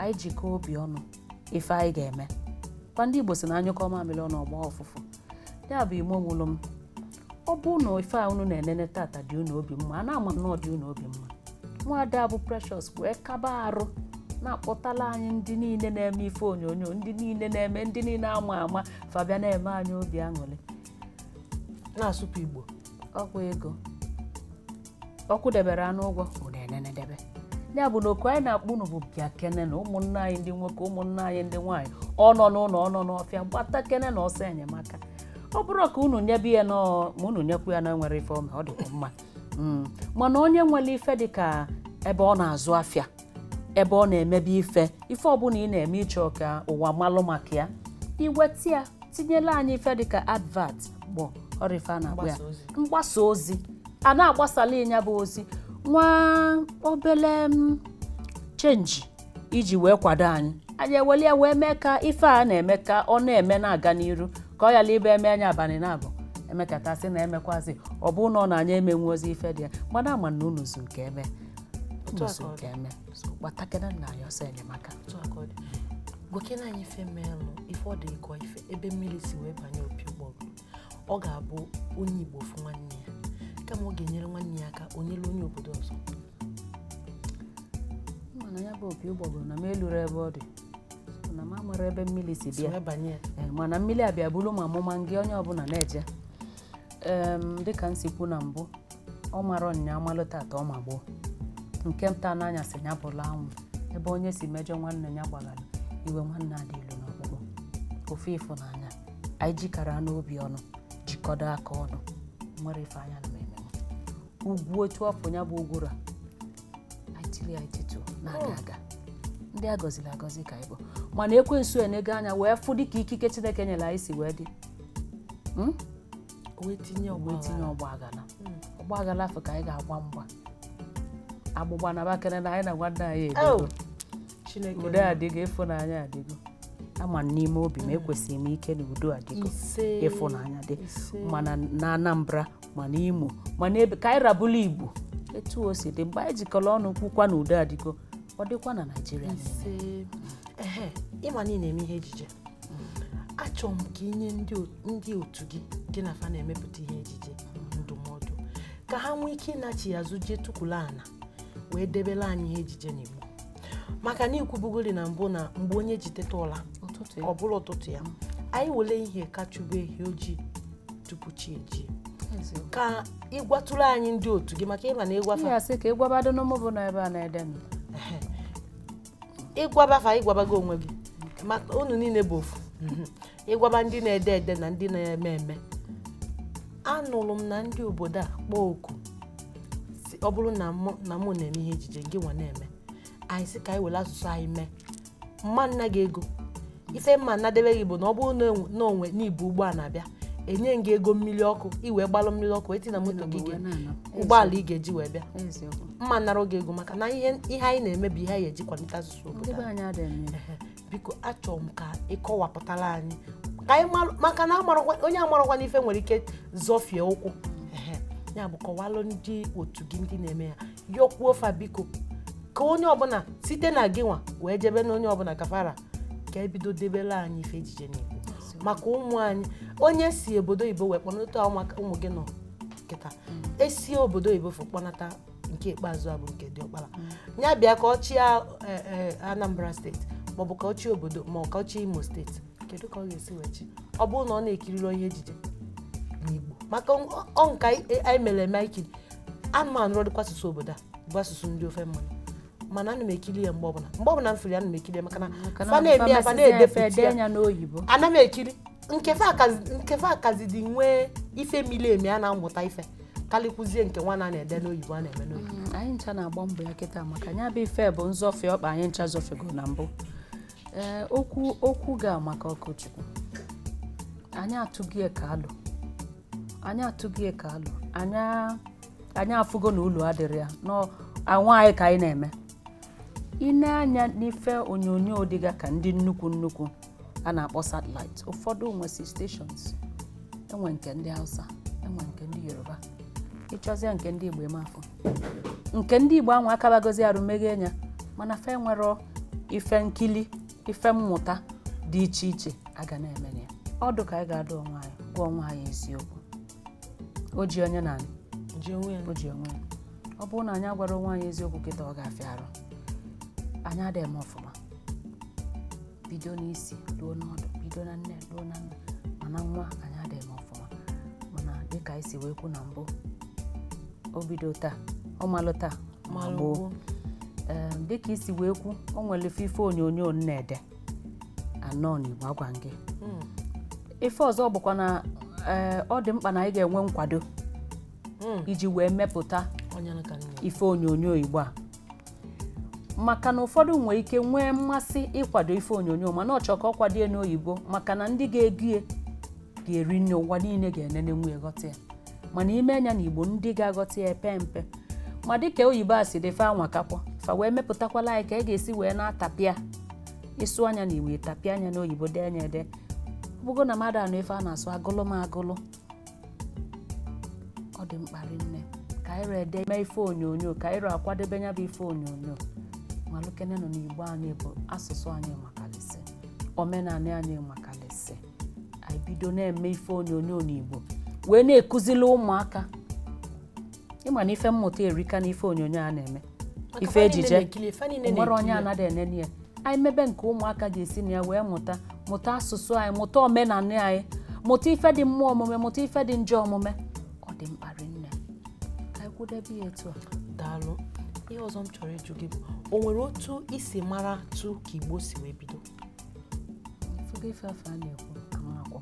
anyị jikọọ obi ọnụ ife anyị ga-eme kwa ndị Igbo si na anyụkọ mamịrị ọnụ ọgba ọfụfụ ya bụ ime omụlụ m ọ bụ na ife a unu na-enene tata dị unu obi mma a na-ama na ọ dị unu obi mma nwaada bụ Precious wee kaba arụ na-akpọtala anyị ndị niile na-eme ife onyonyo ndị niile na-eme ndị niile ama fabia na-eme anyị obi aṅụrị na-asụpụ Igbo ọkwa ego ọkụ debere anụ ụgwọ unu enenedebe ya bụ na oku anyị na-akpụ unu bụ bịa kene na ụmụnna anyị ndị nwoke ụmụnna anyị ndị nwaanyị ọ nọ n'ụlọ ọ nọ n'ọfịa gbata kene na ọsọ enyemaka ọ bụrụ ka unu nyebe ya ma unu nyekwu ya na nwere ife ome ọ dịkwa mma mana onye nwere ife dịka ebe ọ na-azụ afịa ebe ọ na-emebe ife ọbụla ị na-eme ịchọ ka ụwa malụ maka ya iweta ya tinyela anyị ife dịka advert bụ ọrịfe a na-akpọ ya mgbasa ozi a na-agbasala ịnya bụ ozi nwa obele chenji iji wee kwado anyị eweli ya wee mee ka ife a na-eme ka ọ na-eme na-aga n'iru ka ọ yala ibe eme anya abalị na-abụ emekọtasị na emekwazi ọ bụ na ọ na-anya emenwu ozi ife dị ya mana ama na unu zu nke eme gbatakena na anyị ọsọ enyemaka gwakena anyị ife meelụ ife ọ dị ịkọ ife ebe mmiri si wee banye opi ụgbọgụ ọ ga-abụ onye Igbo fụ nwanne ya kama ọ ga-enyere nwanne ya aka onyere onye obodo ọzọ mana ya bụ opi ụgbọgụ na m eluru ebe ọ dị na m amara ebe mmiri si bịa mana mmiri abịa bụrụ ma amụma gị onye ọbụla na-eje dịka m si kwu na mbụ ọ mara ọnya amalụ tata ọ ma gboo nke nta n'anya si ya bụla anwụ ebe onye si mejọ nwanne ya gbagara iwe nwanne adị ilu n'ọkpụkpụ ofe ịfụnanya anyị jikara n'obi ọnụ jikọdo aka ọnụ nwere ife anya na ememe ugwu otu ọfụ ya bụ ugwura aitili aititu na-aga aga ndị a gọziri agọzi ka ịbụ mana ekwensu enego anya wee fụ dịka ikike Chineke nyere anyị si wee dị wee tinye ọgba aghara afọ ka anyị ga-agba mgba agbụgba na bakere na anyị na nwanne anyị edego udo adịgo ịfụnanya adịgo ama n'ime obi ma ekwesịrị m ike na udo adịgo ịfụnanya dị mana na Anambra mana Imo mana ebe ka anyị rabụla Igbo etu o si dị mgbe anyị jikọrọ ọnụ kwukwa na udo adịgo ọ dịkwa na Naịjirịa ịma niile eme ihe ejije achọrọ m ka inye ndị otu gị na fa na-emepụta ihe ejije ndụmọdụ ka ha nwee ike ịnachi azụ jee tukwula ana wee debela anyị ihe ejije n'Igbo maka na ikwubugoli na mbụ na mgbe onye ji teta ụla ọ bụla ụtụtụ ya anyị wele ihe kachube ehi ojii tupu chi eji ka ịgwatụrụ anyị ndị otu gị maka ịma na ịgwafa ka ịgwabado n'ụmụ na ebe a na-ede ịgwabafa ịgwabago onwe gị maka unu niile bụ ofu ịgwaba ndị na-ede ede na ndị na-eme eme anụrụ m na ndị obodo a kpọọ oku ọ bụrụ na mụ na-eme ihe ejije gị nwa na-eme anyị sị ka anyị were asụsụ anyị mee mma nna gị ego ife mma nnadebe gị bụ na ọ bụrụ na onwe n'ibu ụgbọ a na-abịa enye gị ego mmiri ọkụ iwee gbalụ mmiri ọkụ eti na moto gị ụgbọala ị ga-eji wee bịa mma nara oge ego maka na ihe anyị na-eme bụ ihe anyị eji kwalite asụsụ obodo biko achọrọ m ka ịkọwapụtara anyị ka anyị maka na onye amarakwa n'ife nwere ike zọfie ụkwụ ya bụ kọwalụ ndị otu gị ndị na-eme ya yọkwuo fa biko ka onye ọbụla site na gị nwa wee jebe na onye ọbụla kafara ka ebido debela anyị ife ejije n'Igbo maka ụmụ anyị onye si obodo Igbo wee kpọnụta ụmụ gị nọ kịta esi obodo oyibo kpọnata nke ikpeazụ a bụ nke Diọkpala ya bịa ka ọ chịa Anambra steeti maọbụ ka ọ chịa obodo ma ka ọ chịa Imo steeti kedu ka ọ ga-esi wechi ọ bụrụ na ọ na-ekiriri ihe ejije n'Igbo maka ọ nka anyị mere eme ikiri anụmanụ rọdịkwa asụsụ obodo a bụ asụsụ ndị ofe mmanụ mana ana m ekiri ya mgbe ọbụla m firi ana m ekiri ya maka na fa na-eme ya fa na-edepụta ya n'oyibo ana m ekiri nkefe akazi dị nwee ife mili emi a na-amụta ife kalikwuzie nke nwa na-ede n'oyibo a na-eme n'oyibo anyị ncha na-agba mbọ ya kịta maka nya bụ ife bụ nzọfe ọkpa anyị ncha zọfego na mbụ okwu ga maka Ọkụchukwu anyị atụghị ka alụ anyị afụgo na ụlọ adịrị ya n'anwa anyị ka anyị na-eme anya n'ife onyonyo dịga ka ndị nnukwu a na-akpọ satellite ụfọdụ nwesi stations enwe nke ndị Hausa enwe nke ndị Yoruba ịchọzie nke ndị Igbo emafọ nke ndị Igbo anwa akabagozi arụ meghe nya mana fe nwere ife nkili ife mmụta dị iche iche aga na-eme ya ọdụ ka anyị ga-adụ onwe anyị gwa onwe anyị eziokwu o ji onye na o ji onwe ya ọ bụrụ na anyị agwara onwe anyị eziokwu kịta ọ ga-afịa arụ anyị adịghị eme ọfụma bido n'isi ruo n'ọdụ bido na nne ruo na nna mana nwa anyị adịghị eme ọfụma mana dịka anyị si wee kwu na mbụ o bido taa ọ malụ taa ma gboo dịka isi wee kwu o nwere ife onyonyo nna-ede anọ n'Igbo agwa gị ife ọzọ bụkwa na ọ dị mkpa na anyị ga-enwe nkwado iji wee mepụta ife onyonyo Igbo a maka na ụfọdụ nwere ike nwee mmasị ịkwado ife onyonyo mana ọ chọọ ka ọ kwadie n'oyibo maka na ndị ga-egie ga-eri nne ụwa niile ga-enene nwe ghọta ya mana ime anya na Igbo ndị ga-aghọta ya epe mpe ma dịka oyibo a si dị fa anwakakwa fa wee mepụtakwala anyị ka e ga-esi wee na-atapịa ịsụ anya na Igbo tapịa anya n'oyibo dee anya ede ọbụgo na mmadụ anụ ife a na-asụ agụlụ m agụlụ ọ dị mkparị nne ka anyị ede mee ife onyonyo ka anyị akwadebe nya bụ ife onyonyo malụkene nọ n'Igbo anyị bụ asụsụ anyị makalịsị omenala anyị makalịsị anyị bido na-eme ife onyonyo n'Igbo wee na-ekuzili ụmụaka ịma na ife mmụta erika na ife onyonyo a na-eme ife ejije nwere onye anaghị enene ya anyị mebe nke ụmụaka ga-esi na ya wee mụta asụsụ anyị mụta omenala anyị mụta ife dị mma omume mụta ife dị njọ omume ọ dị mkparị nne ka anyị kwudebe ya etu a daalụ ihe ọzọ m chọrọ ịjụ gị bụ o nwere otu isi mara tu ka Igbo si wee bido ife afọ a na-ekwu amakwọ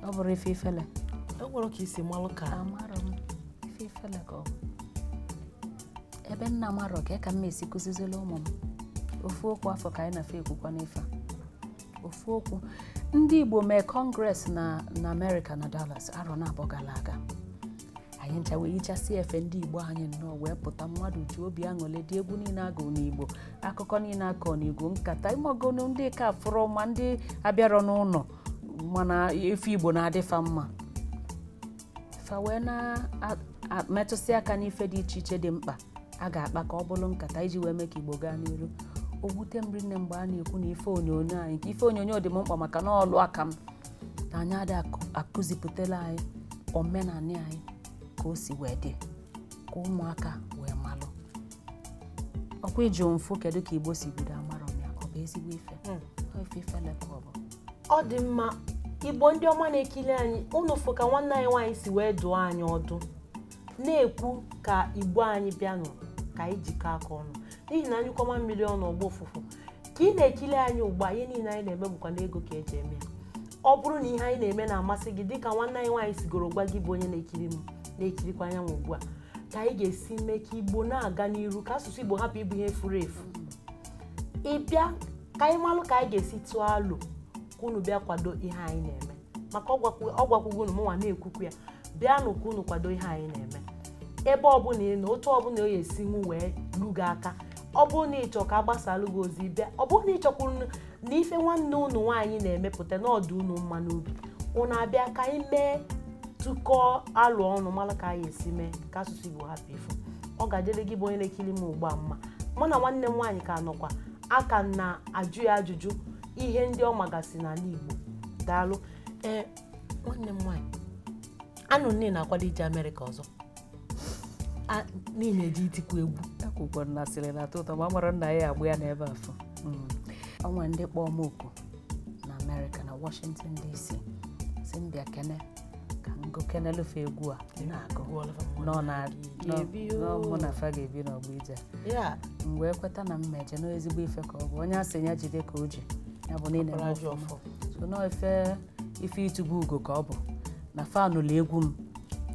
ọ bụrụ ife ifele e nwere ka isi malụ ka amarọ m ife ifele ka ọ bụ ebe nna marọ ka m esi kụzizila ụmụ m ofu okwu afọ ka anyị na-afe ekwukwa n'ife ofu okwu ndị Igbo mee kọngres na Amerịka na Dallas arọ na-abọ gara aga anyị ncha wee hichasị efe ndị Igbo anyị nnọọ wee pụta mmadụ ji obi aṅụrị dị egwu niile agụ n'Igbo akụkọ niile akọ n'Igbo nkata ịmagonu ndị ka fụrụ ma ndị abịarọ n'ụlọ mana ife Igbo na-adịfa mma fa wee na-metụsị aka n'ife dị iche iche dị mkpa a ga-akpa ka ọ bụrụ nkata iji wee mee ka Igbo gaa n'iru o wute m rinne mgbe a na-ekwu na ife onyonyo anyị ka ife onyonyo dị m mkpa maka na ọlụ aka m na anyị adị akụzipụtala anyị omenala anyị ka o si wee dị ka ụmụaka wee malụ ọkwa iji mfu kedu ka Igbo si bido amarọ m ya ọ bụ ezigbo ife ife ifele ka ọ bụ ọ dị mma Igbo ndị ọma na-ekili anyị unu fụ ka nwanne anyị nwaanyị si wee dụọ anyị ọdụ na-ekwu ka Igbo anyị bịanụ ka anyị jikọ aka ọnụ n'ihi na anyị kọma mmiri ọnụ ọgbọ ụfụfụ ka ị na-ekili anyị ugbu a ihe niile anyị na-eme bụkwa n'ego ka eji eme ya ọ bụrụ na ihe anyị na-eme na-amasị gị dịka nwanne anyị nwaanyị sigoro gwa gị bụ onye na-ekiri m na-ekirikwa anyanwụ ugbu a ka anyị ga-esi mee ka Igbo na-aga n'iru ka asụsụ Igbo hapụ ịbụ ihe furu efu ịbịa ka anyị malụ ka anyị ga-esi tụọ alụ ka unu bịa kwado ihe anyị na-eme maka ọ gwakwugo unu mụnwa na-ekwukwu ya bịanụ ka unu kwado ihe anyị na-eme ebe ọbụla ị na otu ọbụla o ga-esi nwu wee lu gị aka ọ bụrụ na ịchọ ka agbasalụ gị ozi bịa ọ bụrụ na ịchọkwuru na ife nwanne unu nwaanyị na-emepụta n'ọdụ unu mma n'obi unu abịa ka anyị mee tụkọọ alụ ọnụ mara ka anyị esi mee ka asụsụ Igbo hapụ ifu ọ ga-adịrị gị bụ onye na-ekiri m ugbu a mma mụ na nwanne m nwaanyị ka nọkwa aka na-ajụ ya ajụjụ ihe ndị ọ magasị n'ala Igbo daalụ nwanne m nwaanyị anụ nne na-akwado ije Amerịka ọzọ niile eji itikwu egwu akwụkwọ nasịrị na tụtọ ma mara nna ya agba ya n'ebe afọ ọnwa ndị kpọọ m oku na Amerịka na Washington DC si mbịa kene ka ngo kenelufe egwu a na-agụ nọ mụ na fa ga-ebi n'ọgbọ ije m wee kweta na mmeje n'ezigbo ife ka ọ bụ onye asị ya jide ka o ji ya bụ niile ọfọ so nọ ife ịtụgbu ugo ka ọ bụ na fanụlụ egwu m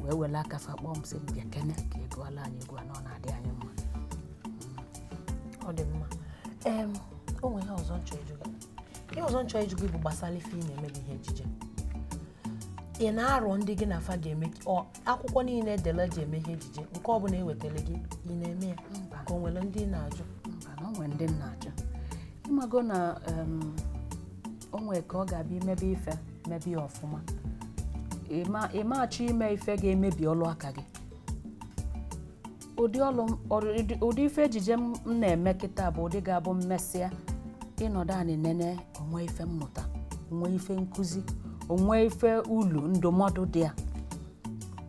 wee wele aka fa kpọọ m si mbịa kene ka egwuala anyị egwu a nọ na-adị anyị mma ọ dị mma o nwere ihe ọzọ nchọ ịjụ gị bụ gbasara ife ị na-eme gị ihe ejije ị na-arọ ndị gị na fa ga-eme akwụkwọ niile edele ji eme ihe ejije nke ọ bụla ewetara gị ị na-eme ya ka o nwere ndị na-ajụ mba na o nwere ndị na-ajụ ịmago na o nwere ka ọ ga-abịa imebe ife mebe ya ọfụma ịma achọ ime ife ga-emebi ọlụ aka gị ụdị ife ejije m na-eme kịta bụ ụdị ga-abụ mmesịa ịnọdụ anyị nene onwe ife mmụta onwe ife nkụzi onwe ife ulu ndụmọdụ dị ya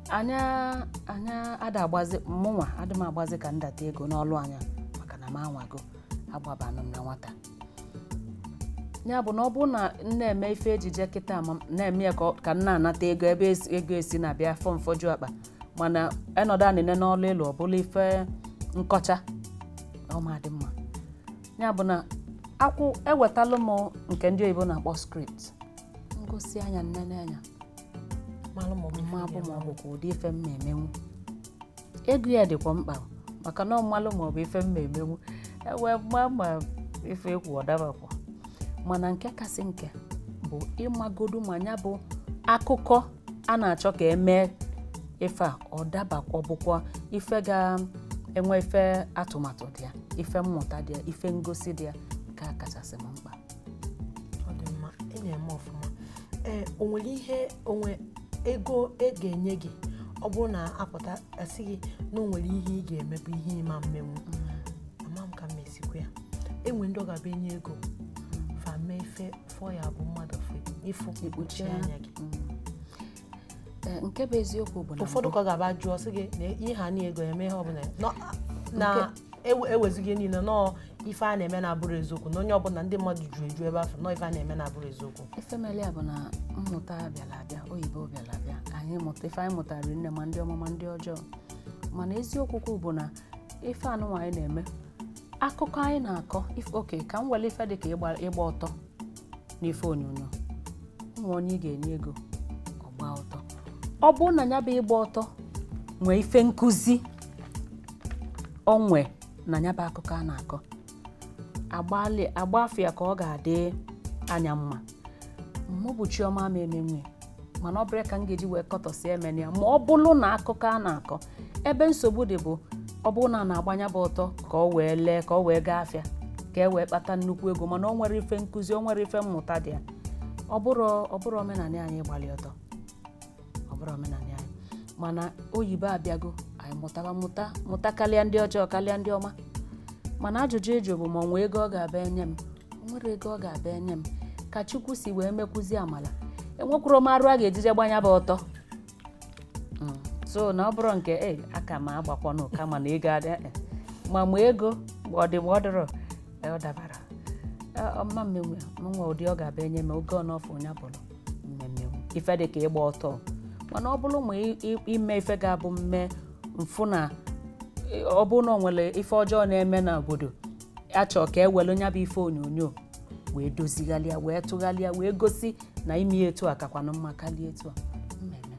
anya ada agbazi mụnwa adị m agbazi ka ndata ego n'ọlụ anya maka na m anwago agbabanụ m na nwata ya bụ na ọ bụ na na-eme ife ejije kịta na-eme ya ka nna anata ego ebe ego esi na-abịa fọ mfoju akpa mana ịnọdụ anyị nene n'ọlụ elu ọ bụla ife nkọcha ọmadị mma ya bụ na ewetalụ m nke ndị oyibo na-akpọ script ngosi anya nnene anya mabụ ma ọ bụ ka ụdị ife mma emenwu ego ya dịkwa mkpa maka na ọmalụ ma ọ bụ ife mma emenwu ewee ma ife ekwu ọdabakwa mana nke kasị nke bụ ịmagodu ma ya bụ akụkọ a na-achọ ka emee ife a ọ dabakwa bụkwa ife ga-enwe ife atụmatụ dị ya ife mmụta dị ya ife ngosi dị ya nke a kachasị m mkpa ọ dị mma ị na-eme ọfụma onwe ego ga-enye gị ọ bụrụ na apụta asị gị na o nwere ihe ị ga-eme bụ ihe ịma mmenwu ama m ka m esikwa ya enwe ndị ọ ga-abịa enye ego fa mee ife fọ ya bụ mmadụ ịfụ ikpuchi anya gị nke bụ eziokwu bụ na ụfọdụ ka ọ ga-aba jụọ sị gị na ihe ha na ego eme ihe ọbụla na ewezighị niile nọọ ife a na-eme na-abụrụ eziokwu na onye ọbụla ndị mmadụ juru eju ebe afọ nọọ ife a na-eme na-abụrụ eziokwu efemeli a bụ na mmụta bịara abịa oyibo bịara abịa ife anyị mụtara nne ma ndị ọma ma ndị ọjọọ mana eziokwu bụ na ife anụnwa anyị na-eme akụkọ anyị na-akọ oke ka m were ife dị ka ịgba ọtọ n'ife onyonyo ụmụ onye ị ga-enye ego ọgba ọtọ ọ bụrụ na ya bụ ịgba ọtọ nwee ife nkụzi onwe na ya bụ akụkọ a na-akọ agbafịa ka ọ ga-adị anya mma mụ bụ Chioma ma emenwe mana ọ bụrụ ka m ga-eji wee kọtọsi emene ya ma ọ bụrụ na akụkọ a na-akọ ebe nsogbu dị bụ ọ bụrụ na a na-agbanya bụ ọtọ ka ọ wee lee ka ọ wee gaa afịa ka e wee kpata nnukwu ego mana ọ nwere ife nkụzi ọ nwere ife mmụta dị ya ọ bụrụ omenala anyị gbalị ọtọ ọ bụrụ omenala anyị mana oyibo abịago anyị mụta karịa ndị ọjọọ karịa ndị ọma mana ajụjụ ịjụ bụ ma ọ nwee ego ọ ga-abịa enye m nwere ego ọ ga-abịa enye m ka Chukwu si wee mekwuzi amala enwekwuru m arụ a ga-ejije gbanya bụ ọtọ so na ọ bụrụ nke aka ma agbakwanụ kama na ego adị ma ego ọ dị ma ọ dịrọ ọ dabara ọma mmenwe nwa ụdị ọ ga-abịa enye m oge ọnọfụ onye bụrụ mmemme ife dị ka ịgba ọtọ mana ọ bụrụ ma ime ife ga-abụ mme mfụ na ọ bụrụ na ọ nwere ife ọjọọ na-eme n'obodo achọ ka e were nya bụ ife onyonyo wee dozigharịa wee tụgharịa wee gosi na ime etu a kakwanụ mma karịa etu a mmemme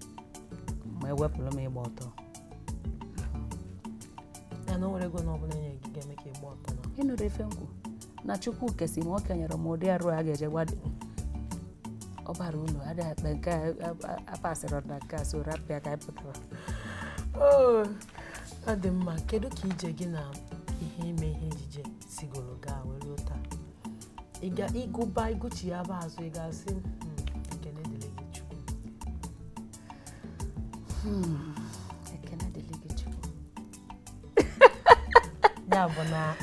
ma ewepụrụ m ịgba ọtọ ya na o nwere ego na ọbụla enye gị ga-eme ka ịgba ọtọ na ịnụrụ efe nkwu na Chukwu kesi ma ọ kenyere m ụdị arụ a ga-eje gbado ọ bara ụlọ adịghị akpa nke apasịrị na nke a so rapịa ka anyị pụtara ọ dị mma. Kedu ka ije gị na ihe ime ihe ejije sigoro gaa were ụta ịgụchi ya bụ azụ ị ga-asị ekene dịrị gị Chukwu ekene dịrị gị Chukwu ya bụ na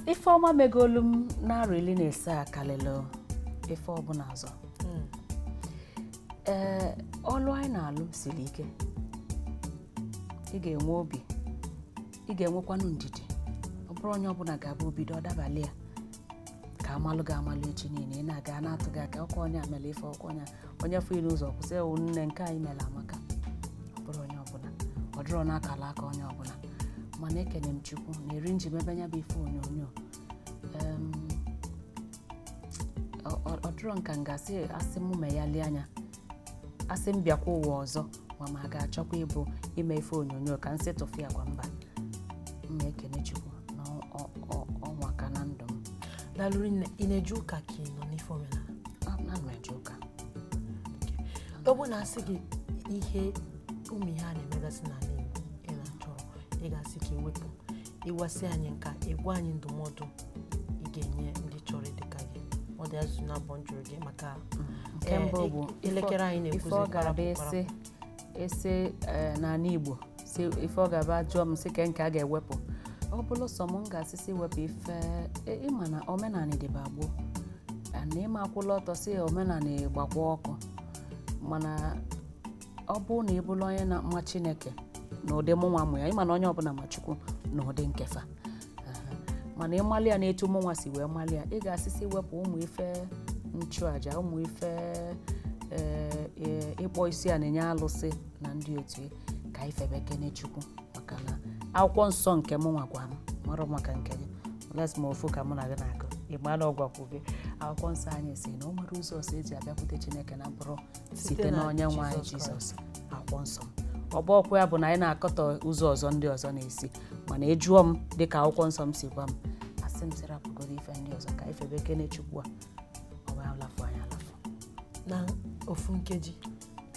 ife ọma megolu m na-arọ ili na-ese akalịlụ ife ọbụla ọzọ ọlụ anyị na-alụ siri ike. Ị ga-enwe obi, ị ga-enwekwanụ ndidi. Ọ bụrụ onye ọbụla ga-abụ obido ọdabalị ya ka amalụ ga-amalụ echi niile. Ị na-aga na-atụ gị aka ọkwa onye amela ife ọkwa onye fụ n'ụzọ kwụsị ewu nne nke anyị mere amaka. Ọ bụrụ onye ọbụla ọ dịrọ n'akala aka onye ọbụla, mana ekene m Chukwu na-eri nji mebe nya bụ ife onyonyo. Ọ dịrọ nka ngasị asị m meghalị anya, asị m bịakwa ụwa ọzọ ma ga-achọkwa ịbụ ime ife onyonyo ka nsị tụfịa kwa mba. Mma ekene Chukwu na ọnwa ka na ndụ m. Dalụrụ nne, ị na-eje ụka ka ị nọ n'ife omenala? Na m eje ụka. Ọ bụ na asị gị ihe ụmụ ihe a na-emegasị n'ala Igbo ị na-achọrọ ị ga-asị ka ewepụ ịwasị anyị nka ịgwa anyị ndụmọdụ ị ga-enye ndị chọrọ ịdịka gị. Ọ dị azụ na abụọ njụrụ gị maka nke mbụ bụ elekere anyị ife ọ ga-abụ ese n'ala Igbo si ife ọ ga-abụ jụọ m sị ke nke a ga-ewepụ. Ọ bụrụ sọ m ga-asịsị wepụ ife ịma na omenala dịba gboo na ịma akwụla ọtọ si omenala gbakwa ọkụ, mana ọ bụ na ịbụla onye na-ama Chineke na ụdị mụnwa mụ ya, ịma na onye ọbụla ma Chukwu na ụdị nkefa, mana ịmalị ya na etu mụnwa si wee malị ya, ị ga-asịsị wepụ ụmụ ife nchụaja, ụmụ ife ịkpọ isi a na-enye alụsị na ndị otu ka ifebe kene Chukwu, maka na akwụkwọ nsọ nke mụnwa gwa m mara maka nke gị les ma ofu ka mụ na gị na-agụ ịgba na ọgwakwu gị. Akwụkwọ nsọ anyị si na o nwere ụzọ ọsọ eji abịakwute Chineke na bụrụ site na onye nwe anyị Jizọs. Akwụkwọ nsọ ọbụ ọkwa ya bụ na anyị na-akọtọ ụzọ ọzọ ndị ọzọ na-esi, mana ejụọ m dịka akwụkwọ nsọ m si gwa m, asị m sirapụgodo ife ndị ọzọ ka ifebe kene Chukwu a ọ bụ alafụ anyị alafụ. Na ofu nkeji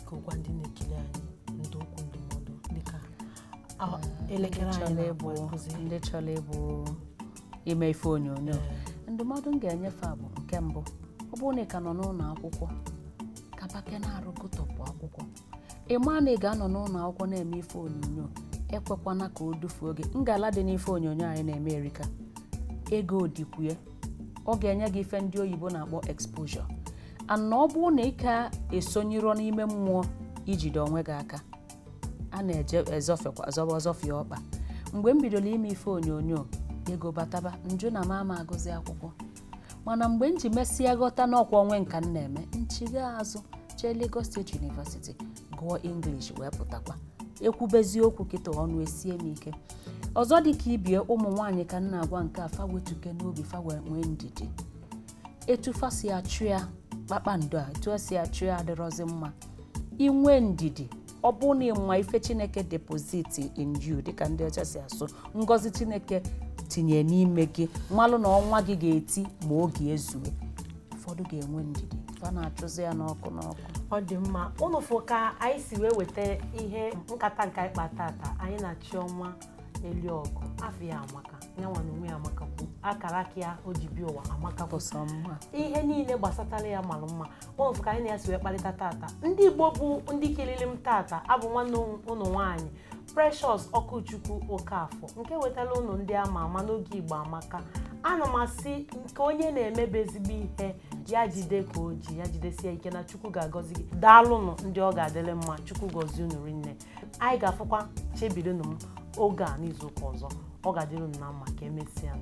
ka ụgwa ndị na-ekele anyị ndị okwu ndụmọdụ dịka elekere anyị ndị chọrọ ịbụ ime ife onyonyo. Ndụmọdụ m ga-enyefe bụ nke mbụ, ọ bụrụ na ị ka nọ n'ụlọ akwụkwọ ka bake na-arụ gụtọpụ akwụkwọ. Ị maa na ị ga-anọ n'ụlọ akwụkwọ na-eme ife onyonyo, ekwekwana ka o dufuo gị. Ngala dị n'ife onyonyo anyị na-eme erika, ego dịkwue, ọ ga-enye gị ife ndị oyibo na-akpọ exposure. Ana ọ bụrụ na ị ka esonyere n'ime mmụọ ijide onwe gị aka, a na-eje ọzọfịa ọkpa. Mgbe m bidoro ime ife onyonyo, ego bataba njụ na mama agụzi akwụkwọ, mana mgbe m ji mesịa ghọta n'ọkwa onwe nka m na-eme, nchiga azụ jee Lagos State University gụọ English wee pụtakwa ekwubezi okwu kịta ọnụ esie m ike. Ọzọ dị ka ibie ụmụ nwaanyị ka m na-agwa nke a, fa wetuke n'obi, fa nwee ndidi. Etu fa si achụ ya kpakpando a, etu si achụ ya adịrọzi mma. Inwe ndidi, ọ bụ na ịma ife Chineke deposit in you dịka ndị ọcha si asụ, ngọzi Chineke tinye n'ime gị, mmalụ na ọnwa gị ga-eti ma oge ezue. Ụfọdụ ga-enwe ndidi, fa na-achụzi ya n'ọkụ. Ọ dị mma. Ụnụ fụ ka anyị si wee weta ihe nkata nke anyị kpa tata, anyị na Chioma Eliogu, afọ ya amaka, ya nwa na onwe ya amaka kwu akara aka ya o ji bịa ụwa amaka kwụsọ mma. Ihe niile gbasatara ya mara mma. Ụnụ fụ ka anyị na-esi wee kparịta tata. Ndị Igbo bụ ndị kilili m tata abụ nwanne ụnụ nwaanyị Precious Ọkụchukwu Okafọ, nke wetara ụnụ ndị ama ama n'oge Igbo Amaka. Ana m asị nke onye na-emebe ezigbo ihe ya jide ka o ji, ya jidesie ike na Chukwu ga-agọzi gị. Daalụnụ ndị ọ ga-adịrị mma, Chukwu gọzie unu rinne. Anyị ga-afụkwa chebidonụ m oge a n'izu ụka ọzọ. Ọ ga-adịrị unu na mma ka emesịa.